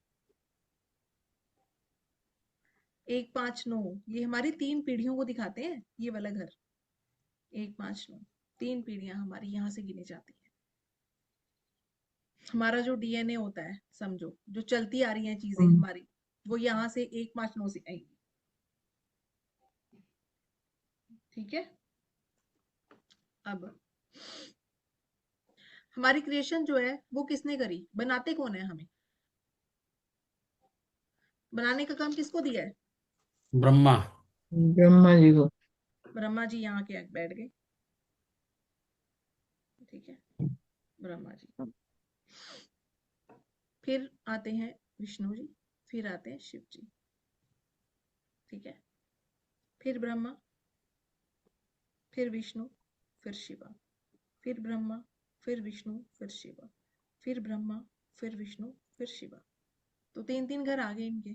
1 5 9, ये हमारी 3 पीढ़ियों को दिखाते हैं, ये वाला घर। 1 5 9, 3 पीढ़ियां हमारी यहाँ से गिनी जाती है। हमारा जो डीएनए होता है, समझो, जो चलती आ रही हैं चीजें हम्म, हमारी, वो यहाँ से 1 5 9 से आएंगी। ठीक है। अब हमारी क्रिएशन जो है वो किसने करी? बनाते कौन है हमें? बनाने का काम किसको दिया है? ब्रह्मा। ब्रह्मा जी को। ब्रह्मा जी यहाँ के बैठ गए। ठीक है, ब्रह्मा जी। फिर आते हैं विष्णु जी, फिर आते हैं शिव जी। ठीक है, फिर ब्रह्मा, फिर विष्णु, फिर शिवा, फिर ब्रह्मा, फिर विष्णु, फिर शिवा, फिर ब्रह्मा, फिर विष्णु, फिर शिवा। तो 3 3 घर आ गए इनके।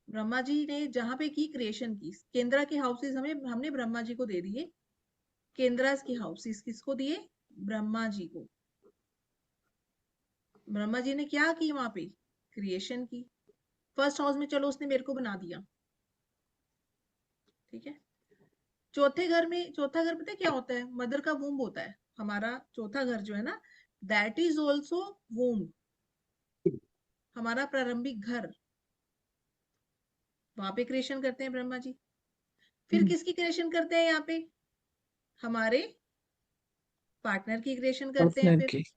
ब्रह्मा जी ने जहां पे की क्रिएशन की, केंद्रा के हाउसेस हमने ब्रह्मा जी को दे दिए। केंद्रास के हाउसेस किसको दिए? ब्रह्मा जी को। ब्रह्मा जी ने क्या की वहां पे? क्रिएशन की। फर्स्ट हाउस में चलो उसने मेरे को बना दिया। ठीक है। चौथे घर में, चौथा घर पता है क्या होता है? मदर का वूम्ब होता है हमारा। चौथा घर जो है ना, दैट इज ऑल्सो वूम्ब, हमारा प्रारंभिक घर। वहां पे क्रिएशन करते हैं ब्रह्मा जी। फिर किसकी क्रिएशन करते हैं यहाँ पे? हमारे पार्टनर की क्रिएशन करते हैं पार्टनर फिर, की।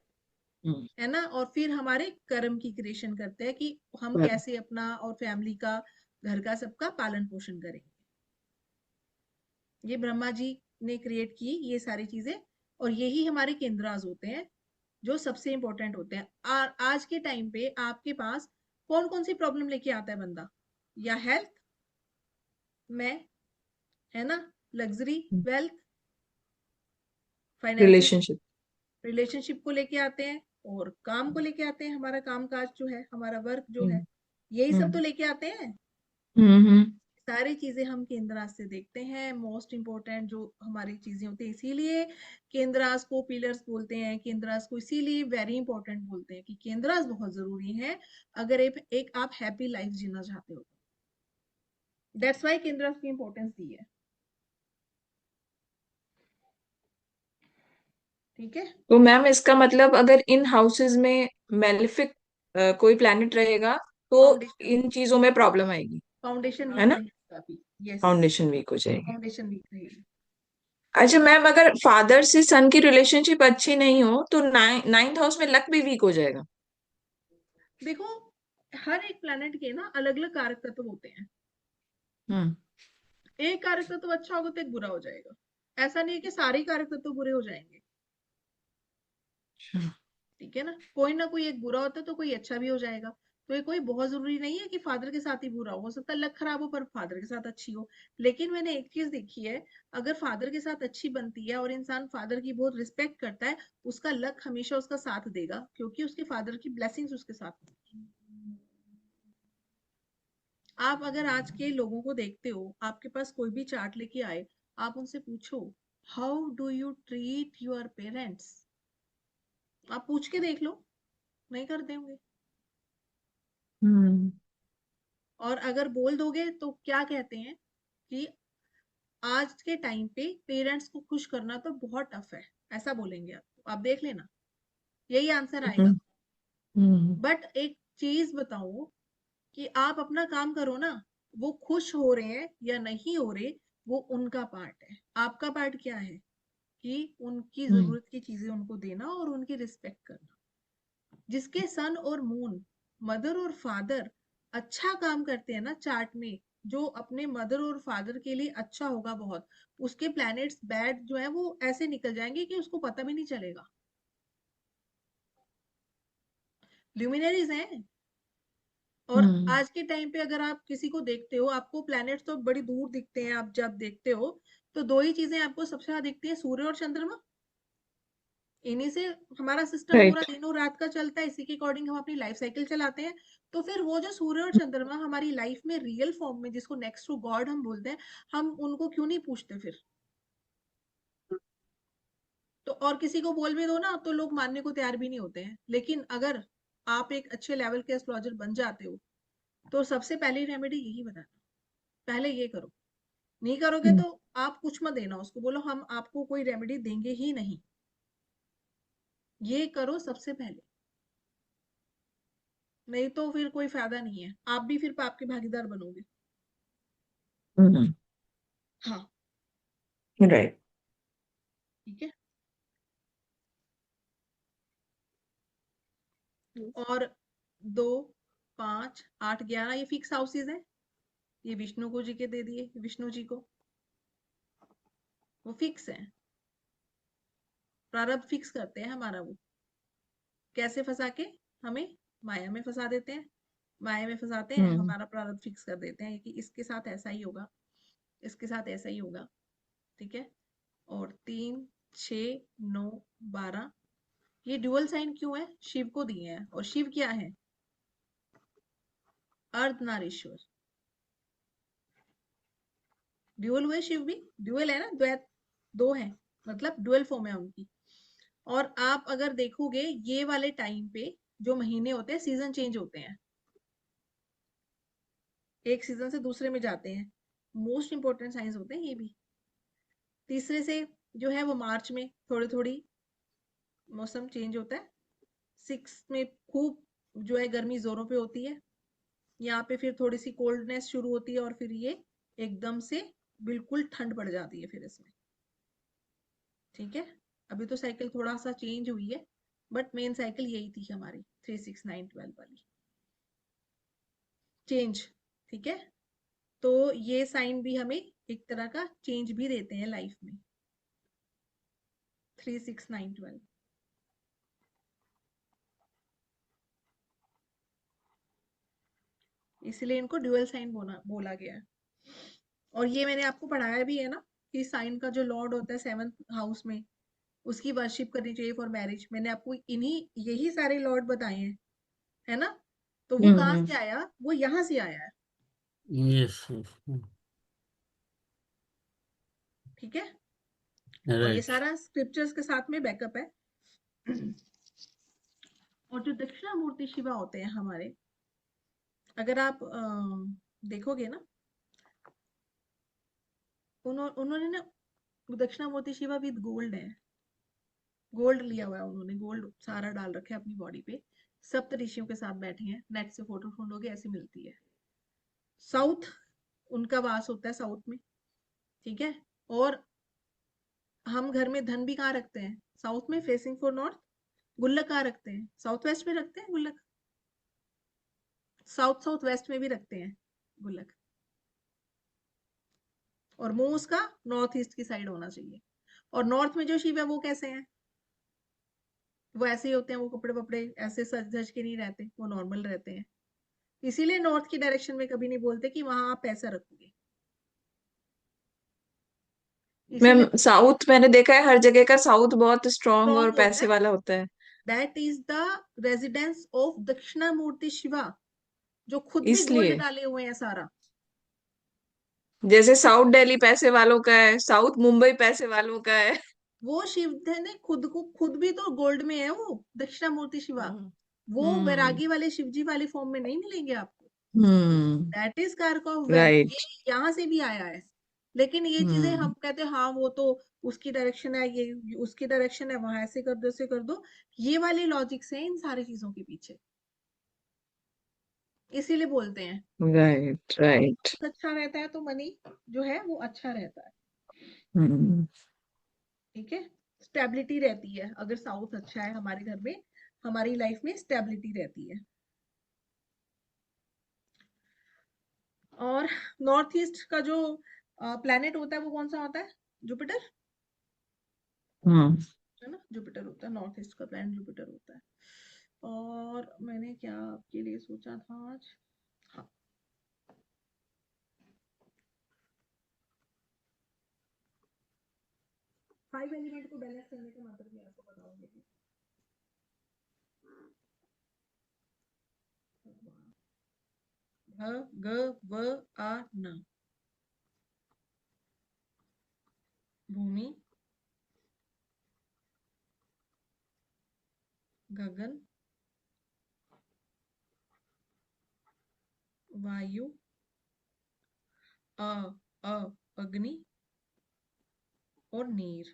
है ना। और फिर हमारे कर्म की क्रिएशन करते हैं कि हम पर कैसे अपना और फैमिली का, घर का, सबका पालन पोषण करेंगे। ये ब्रह्मा जी ने क्रिएट की ये सारी चीजें, और यही हमारे केंद्राज होते हैं जो सबसे इंपॉर्टेंट होते हैं। आज के टाइम पे आपके पास कौन कौन सी प्रॉब्लम लेके आता है बंदा? या हेल्थ में, है ना, luxury, wealth, finances, relationship. Relationship को लेके आते हैं, और काम को लेके आते हैं, हमारा काम काज जो है, हमारा वर्क जो है, हम्म, यही सब तो हम्म, लेके आते हैं। हम्म, सारी चीजें हम केंद्रास से देखते हैं। मोस्ट इंपॉर्टेंट जो हमारी चीजें होती है, इसीलिए केंद्रास को पिलर्स बोलते हैं। केंद्रास को इसीलिए वेरी इंपॉर्टेंट बोलते हैं कि केंद्रास बहुत जरूरी है अगर एक आप हैप्पी लाइफ जीना चाहते हो। दैट्स वाई केंद्रास की इंपॉर्टेंस दी है। ठीक है। तो मैम इसका मतलब अगर इन हाउसेज में मेलेफिक कोई प्लैनेट रहेगा तो फाउंडेशन इन चीजों में प्रॉब्लम आएगी, फाउंडेशन है वीक ना? रहेगी काफी। यस, फाउंडेशन वीक हो जाएगी। फाउंडेशन वीक रहेगी। अच्छा मैम, अगर फादर से सन की रिलेशनशिप अच्छी नहीं हो तो नाइन्थ हाउस में लक भी वीक हो जाएगा। देखो, हर एक प्लेनेट के ना अलग अलग कारक तत्व होते हैं। हम्म। एक कारक तत्व अच्छा होगा तो एक बुरा हो जाएगा। ऐसा नहीं है कि सारे कारक तत्व बुरे हो जाएंगे। अच्छा। ठीक है ना, कोई ना कोई एक बुरा होता है तो कोई अच्छा भी हो जाएगा। तो ये कोई बहुत जरूरी नहीं है कि फादर के साथ ही बुरा हो सकता है लक खराब हो पर फादर के साथ अच्छी हो। लेकिन मैंने एक चीज देखी है, अगर फादर के साथ अच्छी बनती है और इंसान फादर की बहुत रिस्पेक्ट करता है, उसका लक हमेशा उसका साथ देगा, क्योंकि उसके फादर की ब्लेसिंग्स उसके साथ होंगी। आप अगर आज के लोगों को देखते हो, आपके पास कोई भी चार्ट लेके आए, आप उनसे पूछो, how do you treat your parents? आप पूछ के देख लो, नहीं करते होंगे। हम्म। और अगर बोल दोगे तो क्या कहते हैं कि आज के टाइम पे पेरेंट्स को खुश करना तो बहुत टफ है, ऐसा बोलेंगे। आप देख लेना, यही आंसर आएगा। हम्म। हम्म। बट एक चीज बताओ कि आप अपना काम करो ना, वो खुश हो रहे हैं या नहीं हो रहे, वो उनका पार्ट है। आपका पार्ट क्या है कि उनकी हम्म। जरूरत की चीजें उनको देना और उनकी रिस्पेक्ट करना। जिसके सन और मून, मदर और फादर अच्छा काम करते हैं ना चार्ट में, जो अपने मदर और फादर के लिए अच्छा होगा बहुत, उसके प्लैनेट्स बैड जो है वो ऐसे निकल जाएंगे कि उसको पता भी नहीं चलेगा। ल्यूमिनरीज हैं। और हम्म। आज के टाइम पे अगर आप किसी को देखते हो, आपको प्लैनेट्स तो बड़ी दूर दिखते हैं, आप जब देखते हो तो दो ही चीजें आपको सबसे ज्यादा दिखती है, सूर्य और चंद्रमा। इन्हीं से हमारा सिस्टम पूरा राइट। दिन और रात का चलता है, इसी के अकॉर्डिंग हम अपनी लाइफ साइकिल चलाते हैं। तो फिर वो जो सूर्य और चंद्रमा हमारी लाइफ में रियल फॉर्म में, जिसको नेक्स्ट टू गॉड हम बोलते हैं, हम उनको क्यों नहीं पूछते फिर? तो और किसी को बोल भी दो ना तो लोग मानने को तैयार भी नहीं होते हैं। लेकिन अगर आप एक अच्छे लेवल के एस्ट्रोलॉजर बन जाते हो तो सबसे पहली रेमेडी यही बताना, पहले ये करो। नहीं करोगे तो आप कुछ मत देना, उसको बोलो हम आपको कोई रेमेडी देंगे ही नहीं। ये करो सबसे पहले, नहीं तो फिर कोई फायदा नहीं है, आप भी फिर पाप के भागीदार बनोगे। हम्म। हाँ, राइट। ठीक है। और 2, 5, 8, 11 ये फिक्स हाउसेज है। ये विष्णु को जी के दे दिए, विष्णु जी को वो फिक्स है। प्रारब्ध फिक्स करते हैं हमारा वो, कैसे फंसा के हमें माया में फंसा देते हैं। माया में फंसाते हैं, हम्म। हमारा प्रारब्ध फिक्स कर देते हैं कि इसके साथ ऐसा ही होगा, इसके साथ ऐसा ही होगा। ठीक है। और 3, 6, 9, 12 ये ड्यूअल साइन क्यों है? शिव को दिए हैं, और शिव क्या है? अर्धनारीश्वर। ड्यूअल हुए शिव भी, ड्यूअल है ना, द्वैत, दो है, मतलब ड्यूअल फॉर्म है उनकी। और आप अगर देखोगे ये वाले टाइम पे जो महीने होते हैं, सीजन चेंज होते हैं, एक सीजन से दूसरे में जाते हैं। मोस्ट इंपॉर्टेंट साइंस होते हैं ये भी। तीसरे से जो है वो मार्च में थोड़ी थोड़ी मौसम चेंज होता है। 6 में खूब जो है गर्मी जोरों पे होती है। यहाँ पे फिर थोड़ी सी कोल्डनेस शुरू होती है और फिर ये एकदम से बिल्कुल ठंड पड़ जाती है फिर इसमें। ठीक है। अभी तो साइकिल थोड़ा सा चेंज हुई है, बट मेन साइकिल यही थी हमारी 3, 6, 9, 12 वाली चेंज। ठीक है। तो ये साइन भी हमें एक तरह का चेंज भी देते हैं लाइफ में, 3, 6, 9, 12। इसलिए इनको ड्यूअल साइन बोला गया है। और ये मैंने आपको पढ़ाया भी है ना कि साइन का जो लॉर्ड होता है 7th हाउस में, उसकी वर्शिप करनी चाहिए फॉर मैरिज। मैंने आपको इन्हीं यही सारे लॉर्ड बताए हैं, है ना? तो वो कहाँ हम्म। से आया? वो यहाँ से आया है। यस। ठीक है। और ये राइट। सारा स्क्रिप्चर्स के साथ में बैकअप है। और जो दक्षिणामूर्ति शिवा होते हैं हमारे, अगर आप देखोगे ना, उन्होंने ना दक्षिणामूर्ति शिवा विद गोल्ड है। गोल्ड लिया हुआ है उन्होंने, गोल्ड सारा डाल रखा है अपनी बॉडी पे, सप्त ऋषियों के साथ बैठे हैं, नेट से फोटो ढूंढोगे ऐसी मिलती है। साउथ उनका वास होता है, साउथ में, ठीक है। और हम घर में धन भी कहाँ रखते हैं? साउथ में, फेसिंग फॉर नॉर्थ। गुल्लक कहाँ रखते हैं? साउथ वेस्ट में रखते हैं गुल्लक। साउथ साउथ वेस्ट में भी रखते हैं गुल्लक। और मुंह उसका नॉर्थ ईस्ट की साइड होना चाहिए। और नॉर्थ में जो शिव है वो कैसे हैं? वो ऐसे ही होते हैं, वो कपड़े वपड़े ऐसे सज धज के नहीं रहते, वो नॉर्मल रहते हैं। इसीलिए नॉर्थ की डायरेक्शन में कभी नहीं बोलते कि वहां आप पैसा रखोगे, मैम इसीलिए साउथ मैंने देखा है हर जगह का साउथ बहुत स्ट्रांग और स्ट्रॉन्ग होता पैसे है। वाला होता है, that is the residence of Dakshinamurthy Shiva, जो खुद भी गोल्ड इसलिए। डाले हुए हैं सारा। जैसे साउथ दिल्ली पैसे वालों का है, साउथ मुंबई पैसे वालों का है। वो शिव ने खुद भी तो गोल्ड में है, वो दक्षिणामूर्ति शिवा। हम्म वो हम्म वैरागी वाले शिव जी वाले फॉर्म में नहीं मिलेंगे आपको। हम्म, दैट इज कारक ऑफ वेल्थ, ये राइट। यहाँ से भी आया है। लेकिन ये चीजें हम हम्म कहते हैं हाँ वो तो उसकी डायरेक्शन है, ये उसकी डायरेक्शन है, वहां ऐसे कर दो ऐसे कर दो। ये वाले लॉजिक से इन सारी चीजों के पीछे, इसीलिए बोलते हैं राइट राइट। अच्छा रहता है तो मनी जो है वो अच्छा रहता है, हम्म ठीक है। स्टेबिलिटी रहती है अगर साउथ अच्छा है हमारे घर में, हमारी लाइफ में स्टेबिलिटी रहती है। और नॉर्थ ईस्ट का जो प्लैनेट होता है वो कौन सा होता है? जुपिटर, हम्म है ना, जुपिटर होता है। नॉर्थ ईस्ट का प्लैनेट जुपिटर होता है। और मैंने क्या आपके लिए सोचा था आज? हाँ, 5 एलिमेंट को बैलेंस करने का मंत्र भी आपको बताऊंगी। भ ग व आ न। भूमि, गगन, वायु, अ अ अग्नि और नीर,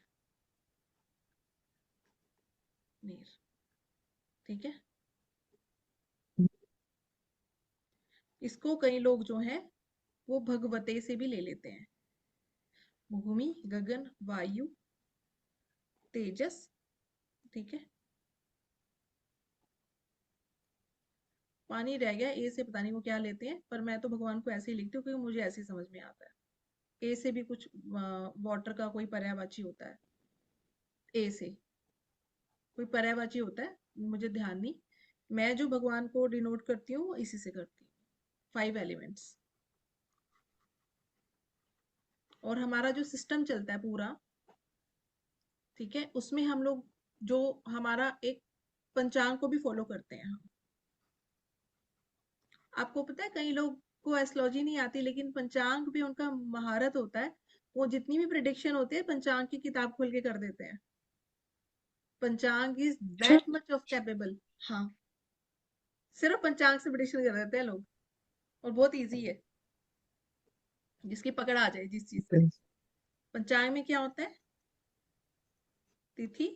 नीर, ठीक है। इसको कई लोग जो है वो भगवते से भी ले लेते हैं। भूमि, गगन, वायु, तेजस, ठीक है। पानी रह गया, ए से पता नहीं वो क्या लेते हैं, पर मैं तो भगवान को ऐसे ही लिखती हूँ क्योंकि मुझे ऐसे ही समझ में आता है। ए से भी कुछ वाटर का कोई पर्यायवाची होता है, ए से कोई पर्यायवाची होता है, मुझे ध्यान नहीं। मैं जो भगवान को डिनोट करती हूँ वो इसी से करती हूँ, 5 एलिमेंट्स। और हमारा जो सिस्टम चलता है पूरा, ठीक है, उसमें हम लोग जो हमारा एक पंचांग को भी फॉलो करते हैं हम। आपको पता है कई लोग को एस्ट्रोलॉजी नहीं आती लेकिन पंचांग भी उनका महारत होता है। वो जितनी भी प्रिडिक्शन होती है पंचांग की किताब खोल के कर देते हैं। पंचांग इज अच्छा। That much of capable. हाँ, सिर्फ पंचांग से प्रिडिक्शन कर देते हैं लोग, और बहुत इजी है, जिसकी पकड़ आ जाए जिस चीज से। पंचांग में क्या होता है? तिथि,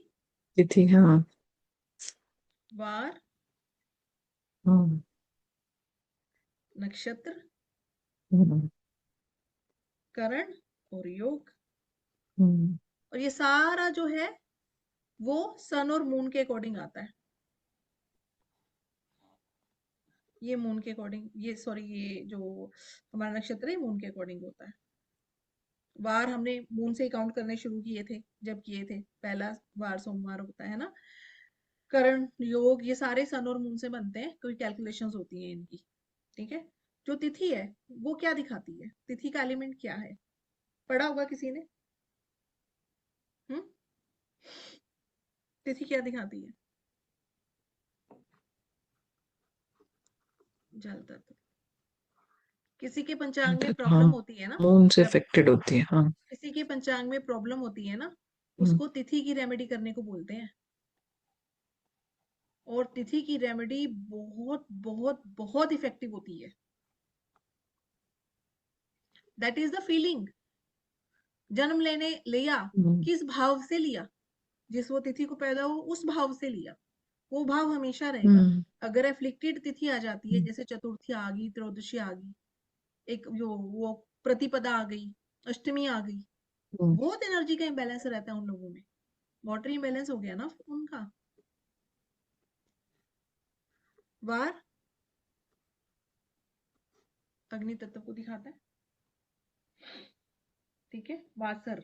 तिथि, हाँ। वार, हम्म नक्षत्र, हम्म करण और योग। हम्म और ये सारा जो है वो सन और मून के अकॉर्डिंग आता है। ये मून के अकॉर्डिंग, ये सॉरी, ये जो हमारा नक्षत्र है मून के अकॉर्डिंग होता है। वार हमने मून से काउंट करने शुरू किए थे, जब किए थे पहला वार सोमवार होता है ना। करण, योग, ये सारे सन और मून से बनते हैं, कोई कैलकुलेशंस होती हैं इनकी, ठीक है। जो तिथि है वो क्या दिखाती है? तिथि का एलिमेंट क्या है? पढ़ा होगा किसी ने? हम्म, तिथि क्या दिखाती है? जल तत्व। किसी के पंचांग में हाँ, प्रॉब्लम होती है ना, मून से जब इफेक्टेड होती है, हाँ। किसी के पंचांग में प्रॉब्लम होती है ना, हम्म उसको तिथि की रेमेडी करने को बोलते हैं। और तिथि की रेमेडी बहुत बहुत बहुत इफेक्टिव होती है। That is the feeling. जन्म लेने लिया, हम्म किस भाव से लिया? जिस वो तिथि को पैदा हो उस भाव से लिया, वो भाव हमेशा रहेगा। अगर एफ्लिक्टेड तिथि आ जाती है, जैसे चतुर्थी आ गई, त्रयोदशी आ गई, एक वो प्रतिपदा आ गई, अष्टमी आ गई, बहुत एनर्जी का इम्बैलेंस रहता है उन लोगों में, वाटर इम्बैलेंस हो गया ना उनका। वार अग्नि तत्व को दिखाता है, ठीक है। वासर,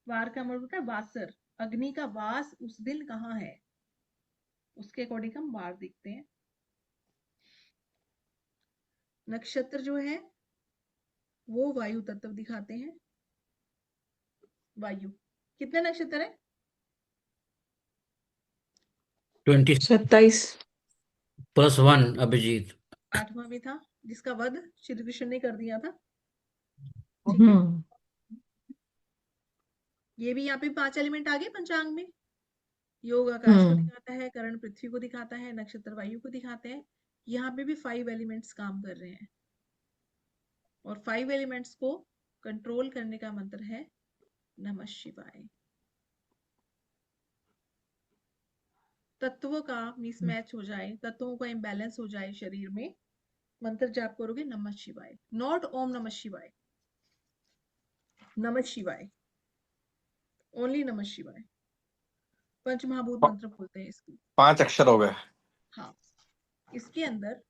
वार का मतलब होता है वासर, अग्नि का वास उस दिन कहाँ है, उसके अकॉर्डिंग हम वार देखते हैं। नक्षत्र जो है वो वायु तत्व दिखाते हैं। वायु, कितने नक्षत्र है? 20 27। +1 अभिजीत। 8वां भी था, जिसका वध श्री कृष्ण ने कर दिया था, ठीक है। ये भी यहाँ पे 5 एलिमेंट आ गए पंचांग में। योग आकाश को दिखाता है, करण पृथ्वी को दिखाता है, नक्षत्र वायु को दिखाते हैं। यहाँ पे भी 5 एलिमेंट्स काम कर रहे हैं, और 5 एलिमेंट्स को कंट्रोल करने का मंत्र है नमः शिवाय। तत्वों का मिसमैच हो जाए, तत्वों का इम्बैलेंस हो जाए शरीर में, मंत्र जाप करोगे नमः शिवाय, नॉट ओम नमः शिवाय, नमः शिवाय, ओनली नमः शिवाय। पंचमहाभूत मंत्र बोलते हैं इसको। 5 अक्षर हो गए। हाँ, इसके अंदर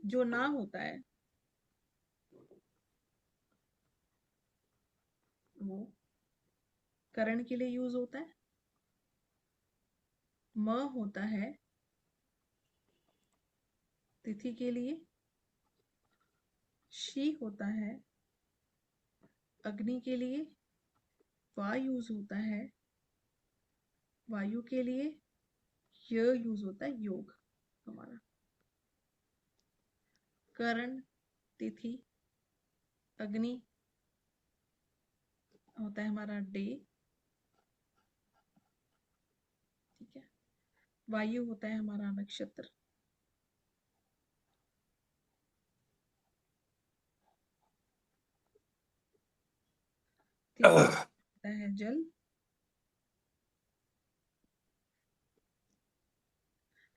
जो नाम होता है वो करण के लिए यूज होता है, म होता है तिथि के लिए, शी होता है अग्नि के लिए, वा यूज होता है वायु के लिए, य यूज होता है योग हमारा। करण, तिथि, अग्नि होता है हमारा डे, ठीक है। वायु होता है हमारा नक्षत्र, तिथि होता है जल,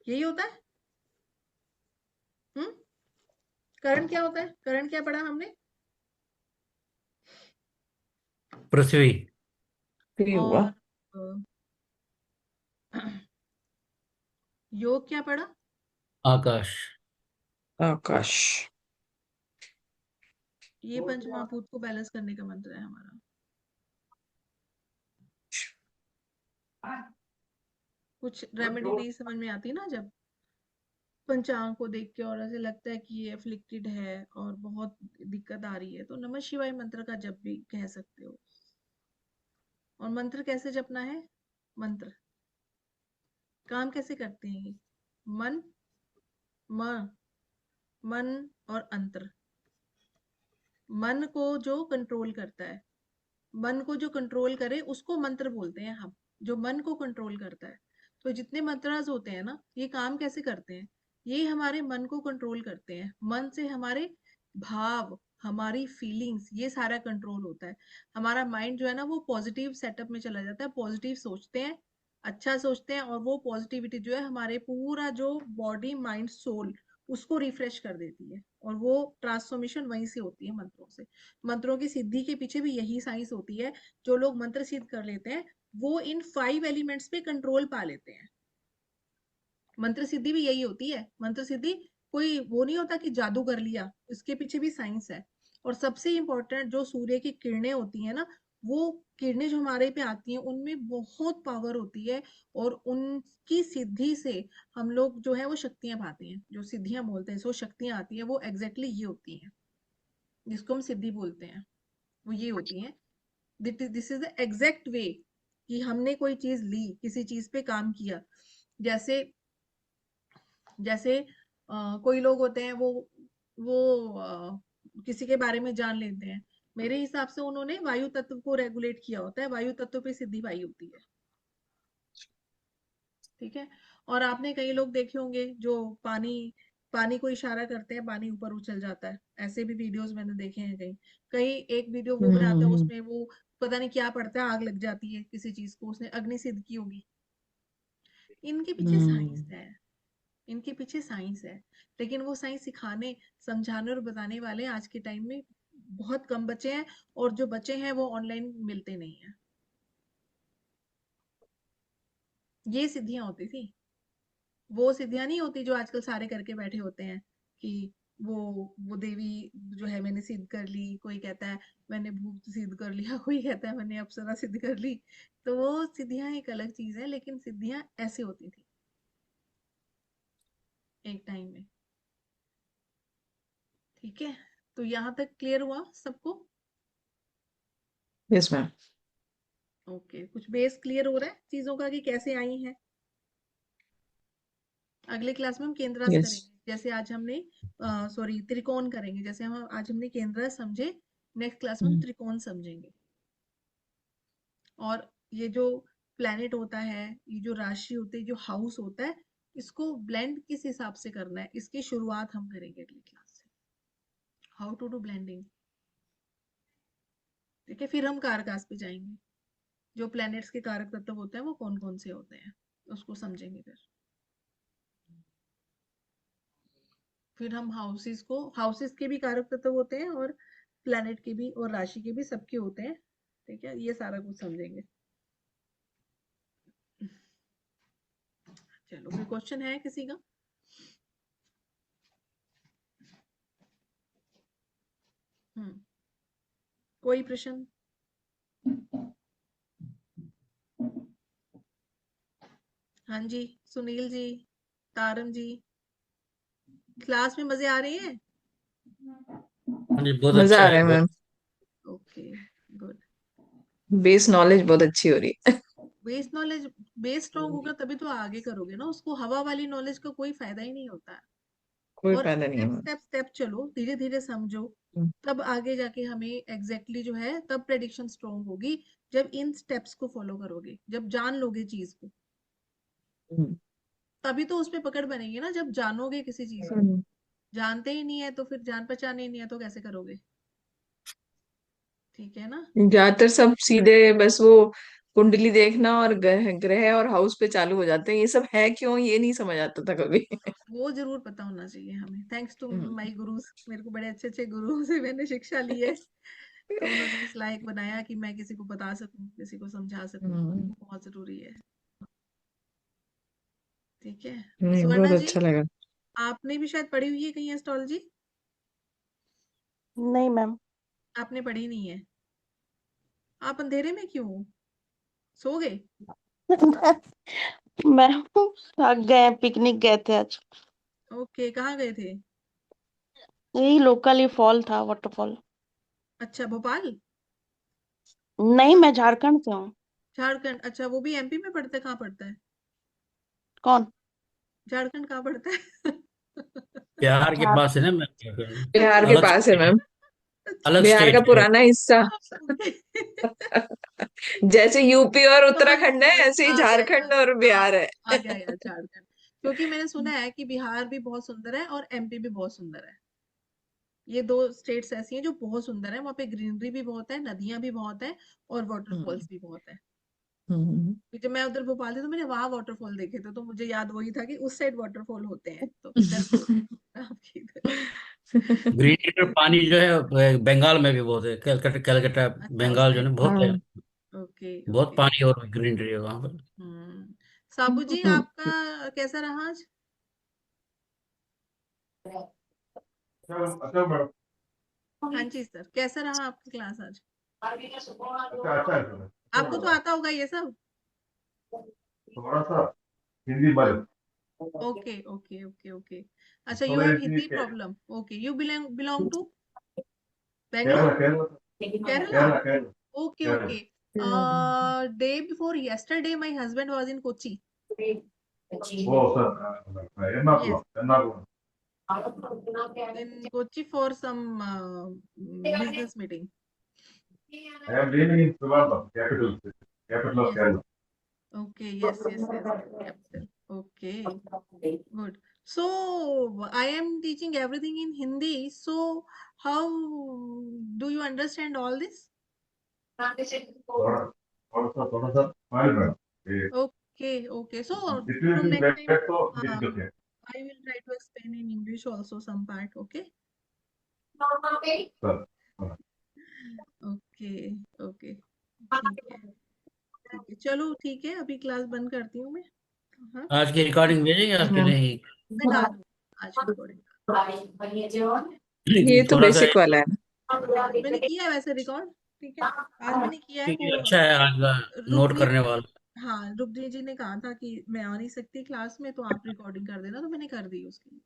यही होता है। करण क्या होता है? करण क्या पढ़ा हमने? पृथ्वी। हुआ। और योग क्या पढ़ा? आकाश। आकाश। ये पंचमहाभूत को बैलेंस करने का मंत्र है हमारा। कुछ रेमेडी नहीं समझ में आती ना, जब पंचांग को देख के और ऐसे लगता है कि ये अफ्लिक्टेड है और बहुत दिक्कत आ रही है, तो नमः शिवाय मंत्र का जप भी कह सकते हो। और मंत्र कैसे जपना है? मंत्र काम कैसे करते हैं? मन, म, मन और अंतर। मन को जो कंट्रोल करता है, मन को जो कंट्रोल करे उसको मंत्र बोलते हैं हम, जो मन को कंट्रोल करता है। तो जितने मंत्रास होते हैं ना, ये काम कैसे करते हैं? ये हमारे मन को कंट्रोल करते हैं। मन से हमारे भाव, हमारी फीलिंग्स, ये सारा कंट्रोल होता है। हमारा माइंड जो है ना, वो पॉजिटिव सेटअप में चला जाता है, पॉजिटिव सोचते हैं, अच्छा सोचते हैं, और वो पॉजिटिविटी जो है हमारे पूरा जो बॉडी माइंड सोल उसको रिफ्रेश कर देती है, और वो ट्रांसफॉर्मेशन वहीं से होती है मंत्रों से। मंत्रों की सिद्धि के पीछे भी यही साइंस होती है। जो लोग मंत्र सिद्ध कर लेते हैं वो इन 5 एलिमेंट्स पे कंट्रोल पा लेते हैं। मंत्र सिद्धि भी यही होती है। मंत्र सिद्धि कोई वो नहीं होता कि जादू कर लिया, इसके पीछे भी साइंस है। और सबसे इंपॉर्टेंट जो सूर्य की किरणें होती है ना, वो किरणें जो हमारे पे आती हैं उनमें बहुत पावर होती है, और उनकी सिद्धि से हम लोग जो है वो शक्तियां पाते हैं। जो सिद्धियां बोलते हैं, सो शक्तियां आती है, वो एग्जैक्टली ये होती है जिसको हम सिद्धि बोलते हैं, वो ये होती है। दिस इज द एग्जैक्ट वे कि हमने कोई चीज ली, किसी चीज पे काम किया। जैसे जैसे कोई लोग होते हैं वो किसी के बारे में जान लेते हैं। मेरे हिसाब से उन्होंने वायु तत्व को रेगुलेट किया होता है, वायु तत्व पे सिद्धि पाई होती है, ठीक है। और आपने कई लोग देखे होंगे जो पानी पानी को इशारा करते हैं, पानी ऊपर उछल जाता है। ऐसे भी वीडियोस मैंने देखे हैं कहीं कहीं। एक वीडियो वो बनाता है, उसमें वो पता नहीं क्या पड़ता है, आग लग जाती है किसी चीज को, उसने अग्नि सिद्ध की होगी। इनके पीछे साइंस है, इनके पीछे साइंस है। लेकिन वो साइंस सिखाने, समझाने और बताने वाले आज के टाइम में बहुत कम बचे हैं, और जो बचे हैं वो ऑनलाइन मिलते नहीं है। ये सिद्धियां होती थी, वो सिद्धियां नहीं होती जो आजकल सारे करके बैठे होते हैं कि वो देवी जो है मैंने सिद्ध कर ली, कोई कहता है मैंने भूत सिद्ध कर लिया, कोई कहता है मैंने अप्सरा सिद्ध कर ली। तो वो सिद्धियां एक अलग चीज है, लेकिन सिद्धियां ऐसे होती थी एक टाइम में। ठीक है, तो यहाँ तक क्लियर हुआ सबको? Yes ma'am. ओके, कुछ बेस क्लियर हो रहा है चीजों का कि कैसे आई हैं? अगले क्लास में हम केंद्रास यस। करेंगे, जैसे आज हमने सॉरी त्रिकोण करेंगे, जैसे हम आज हमने केंद्रास समझे, नेक्स्ट क्लास में हम त्रिकोण समझेंगे। और ये जो प्लेनेट होता है, ये जो राशि होती है, जो हाउस होता है, इसको ब्लेंड किस हिसाब से करना है, इसकी शुरुआत हम करेंगे अगली क्लास से, हाउ टू डू ब्लेंडिंग। ठीक है, फिर हम कारकास पे जाएंगे, जो प्लैनेट्स के कारक तत्व होते हैं वो कौन कौन से होते हैं उसको समझेंगे। फिर हम हाउसेस को, हाउसेस के भी कारक तत्व होते हैं और प्लैनेट के भी और राशि के भी, सबके होते हैं। ठीक है, ये सारा कुछ समझेंगे। चलो, कोई क्वेश्चन है किसी का? कोई प्रश्न? हाँ जी, सुनील जी, तारम जी, क्लास में मजे आ रहे हैं? हाँ जी, बहुत मजा अच्छा आ है रहा है बहुत। Ma'am, okay, good. Base knowledge बहुत अच्छी हो रही है। बेस नॉलेज, बेस स्ट्रॉन्ग होगा तभी तो आगे करोगे ना उसको। हवा वाली नॉलेज का कोई फायदा ही नहीं होता है। कोई और फायदा नहीं है स्टेप मैम। स्टेप स्टेप चलो, धीरे धीरे समझो, तब आगे जाके हमें एग्जैक्टली जो है, तब प्रेडिक्शन स्ट्रॉन्ग होगी जब इन स्टेप्स को फॉलो करोगे, जब जान लोगे चीज को, तभी तो उसपे पकड़ बनेगी ना। जब जानोगे किसी चीज को, जानते ही नहीं है तो फिर जान पहचान ही नहीं है तो कैसे करोगे? ठीक है ना? ज्यादातर सब सीधे बस वो कुंडली देखना और ग्रह ग्रह और हाउस पे चालू हो जाते हैं, ये सब है क्यों ये नहीं समझ आता था कभी। वो जरूर पता होना चाहिए हमें। Thanks to hmm. My gurus, मेरे को बड़े अच्छे अच्छे गुरुओं से मैंने शिक्षा ली है, तो उन्होंने इस लायक बनाया कि मैं किसी को बता सकूं, किसी को समझा सकूं। हम्म, वो बहुत जरूरी है। ठीक है, नहीं बहुत स्वर्णा जी, अच्छा लगा। आपने भी शायद पढ़ी हुई है कहीं एस्ट्रोलॉजी? नहीं मैम। आपने पढ़ी नहीं है? आप अंधेरे में क्यों हो? सो गए? मैम थक गए, पिकनिक गए थे आज। ओके, कहाँ गए थे? यही लोकल ही फॉल था, वाटरफॉल। अच्छा, भोपाल? नहीं, मैं झारखंड से हूँ। झारखंड? अच्छा, वो भी एमपी में पड़ता है? कहाँ पड़ता है? कौन? झारखंड कहाँ पड़ता है? बिहार के झार पास है ना मैं। बिहार के अलग पास है स्टेट मैम, अच्छा, अलग बिहार का स्टेट है। पुराना हिस्सा। ओके। जैसे यूपी और उत्तराखंड है, समझ ऐसे ही आ गया, झारखंड और हाँ, बिहार है। आ गया यार झारखंड। क्योंकि मैंने सुना है कि बिहार भी बहुत सुंदर है और एमपी भी बहुत सुंदर है। ये दो स्टेट्स ऐसी हैं जो बहुत सुंदर है, वहाँ पे ग्रीनरी भी बहुत है, नदियां भी बहुत है, और हम्म, वाटरफॉल्स भी बहुत है। हम्म, कि जब मैं उधर भोपाल थी तो मैंने वहां वाटरफॉल देखे थे, तो मुझे याद वही था कि उस साइड वाटरफॉल होते हैं, तो इधर भी होते हैं आपके इधर। ग्रीन रिवर पानी जो है बंगाल में भी बहुत है। कलकत्ता कलकत्ता अच्छा, उस बंगाल जो है साइड ना भी बहुत है। है। हाँ। ओके बहुत ओके। पानी और ग्रीनरी है वहाँ पर। साबू जी, आपका कैसा रहा आज? अच्छा मैडम। हाँ जी सर, कैसा रहा आपकी क्लास आज? अच्छा अच्छा है सर, अच्छा आपको तो मैडम। आता होगा ये सब? थोड़ा सा हिंदी बल ओके ओके ओके ओके। अच्छा, यू थोड़ा हैव इतनी Hindi problem. Okay, you belong to Kerala Bangalore? Kerala Kerala? Kerala Kerala Okay, Kerala. okay. Day before yesterday, my husband was in Kochi. Oh sir Yes, Ernakulam in Kochi for some business meeting. I am living in Trivandrum capital of Yes. Kerala. Okay. Yes. Yes. Yes. Capital. Okay. Good. So I am teaching everything in Hindi. So how do you understand all this? थोड़ा सा smile madam ये Okay. So जितने from दिन next time, बैठ तो uh, दिक्कत है I will try to explain in English also some part. Okay. Sir Okay. ठीक है चलो ठीक है अभी क्लास बंद करती हूँ मैं। हाँ आज की रिकॉर्डिंग भेजेंगे आपके हाँ, लिए मैं डाल दूंगी आज रिकॉर्डिंग। ये तो थोड़ा सा बेसिक वाला है ना। मैंने किया है वैसे रिकॉर्ड। ठीक है आज मैंने किया है क्योंकि अच्छा है आज का नोट रुक्मिणी करने वाला। हाँ रुक्मिणी जी ने कहा था कि मैं आ नहीं सकती क्लास में तो आप रिकॉर्डिंग कर देना तो मैंने कर दी उसके लिए।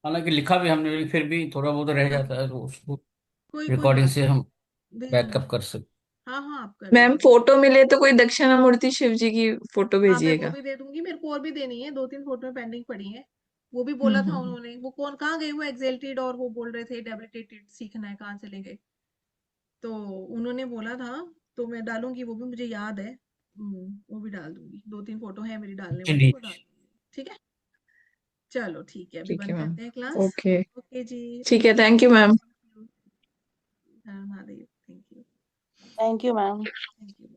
हालांकि लिखा भी हमने, लेकिन फिर भी थोड़ा बहुत रह हाँ जाता है, तो उसको कोई रिकॉर्डिंग बात से हम नहीं दे दूंगी। बैकअप कर सकते। हाँ आप कर मैम देना। फोटो मिले तो कोई दक्षिणामूर्ति शिव जी की फोटो हाँ मैं वो भेजिएगा। भी दे दूंगी मेरे को और भी देनी है 2-3 फोटो में पेंडिंग पड़ी है। वो भी बोला था हम्म। उन्होंने वो कौन कहाँ गए वो एक्सेल्टेड और वो बोल रहे थे डेबिलिटेटेड सीखना है कहाँ चले गए। तो उन्होंने बोला था तो मैं डालूंगी वो भी मुझे याद है। वो भी डाल दूंगी 2-3 फोटो है मेरी डालने वाली चलिए वो डाल दूंगी। ठीक है चलो ठीक है अभी ठीक है बंद मैम। करते हैं क्लास। ओके ओके जी ठीक है, okay thank you ma'am. Thank you. Thank you, ma'am. Thank you.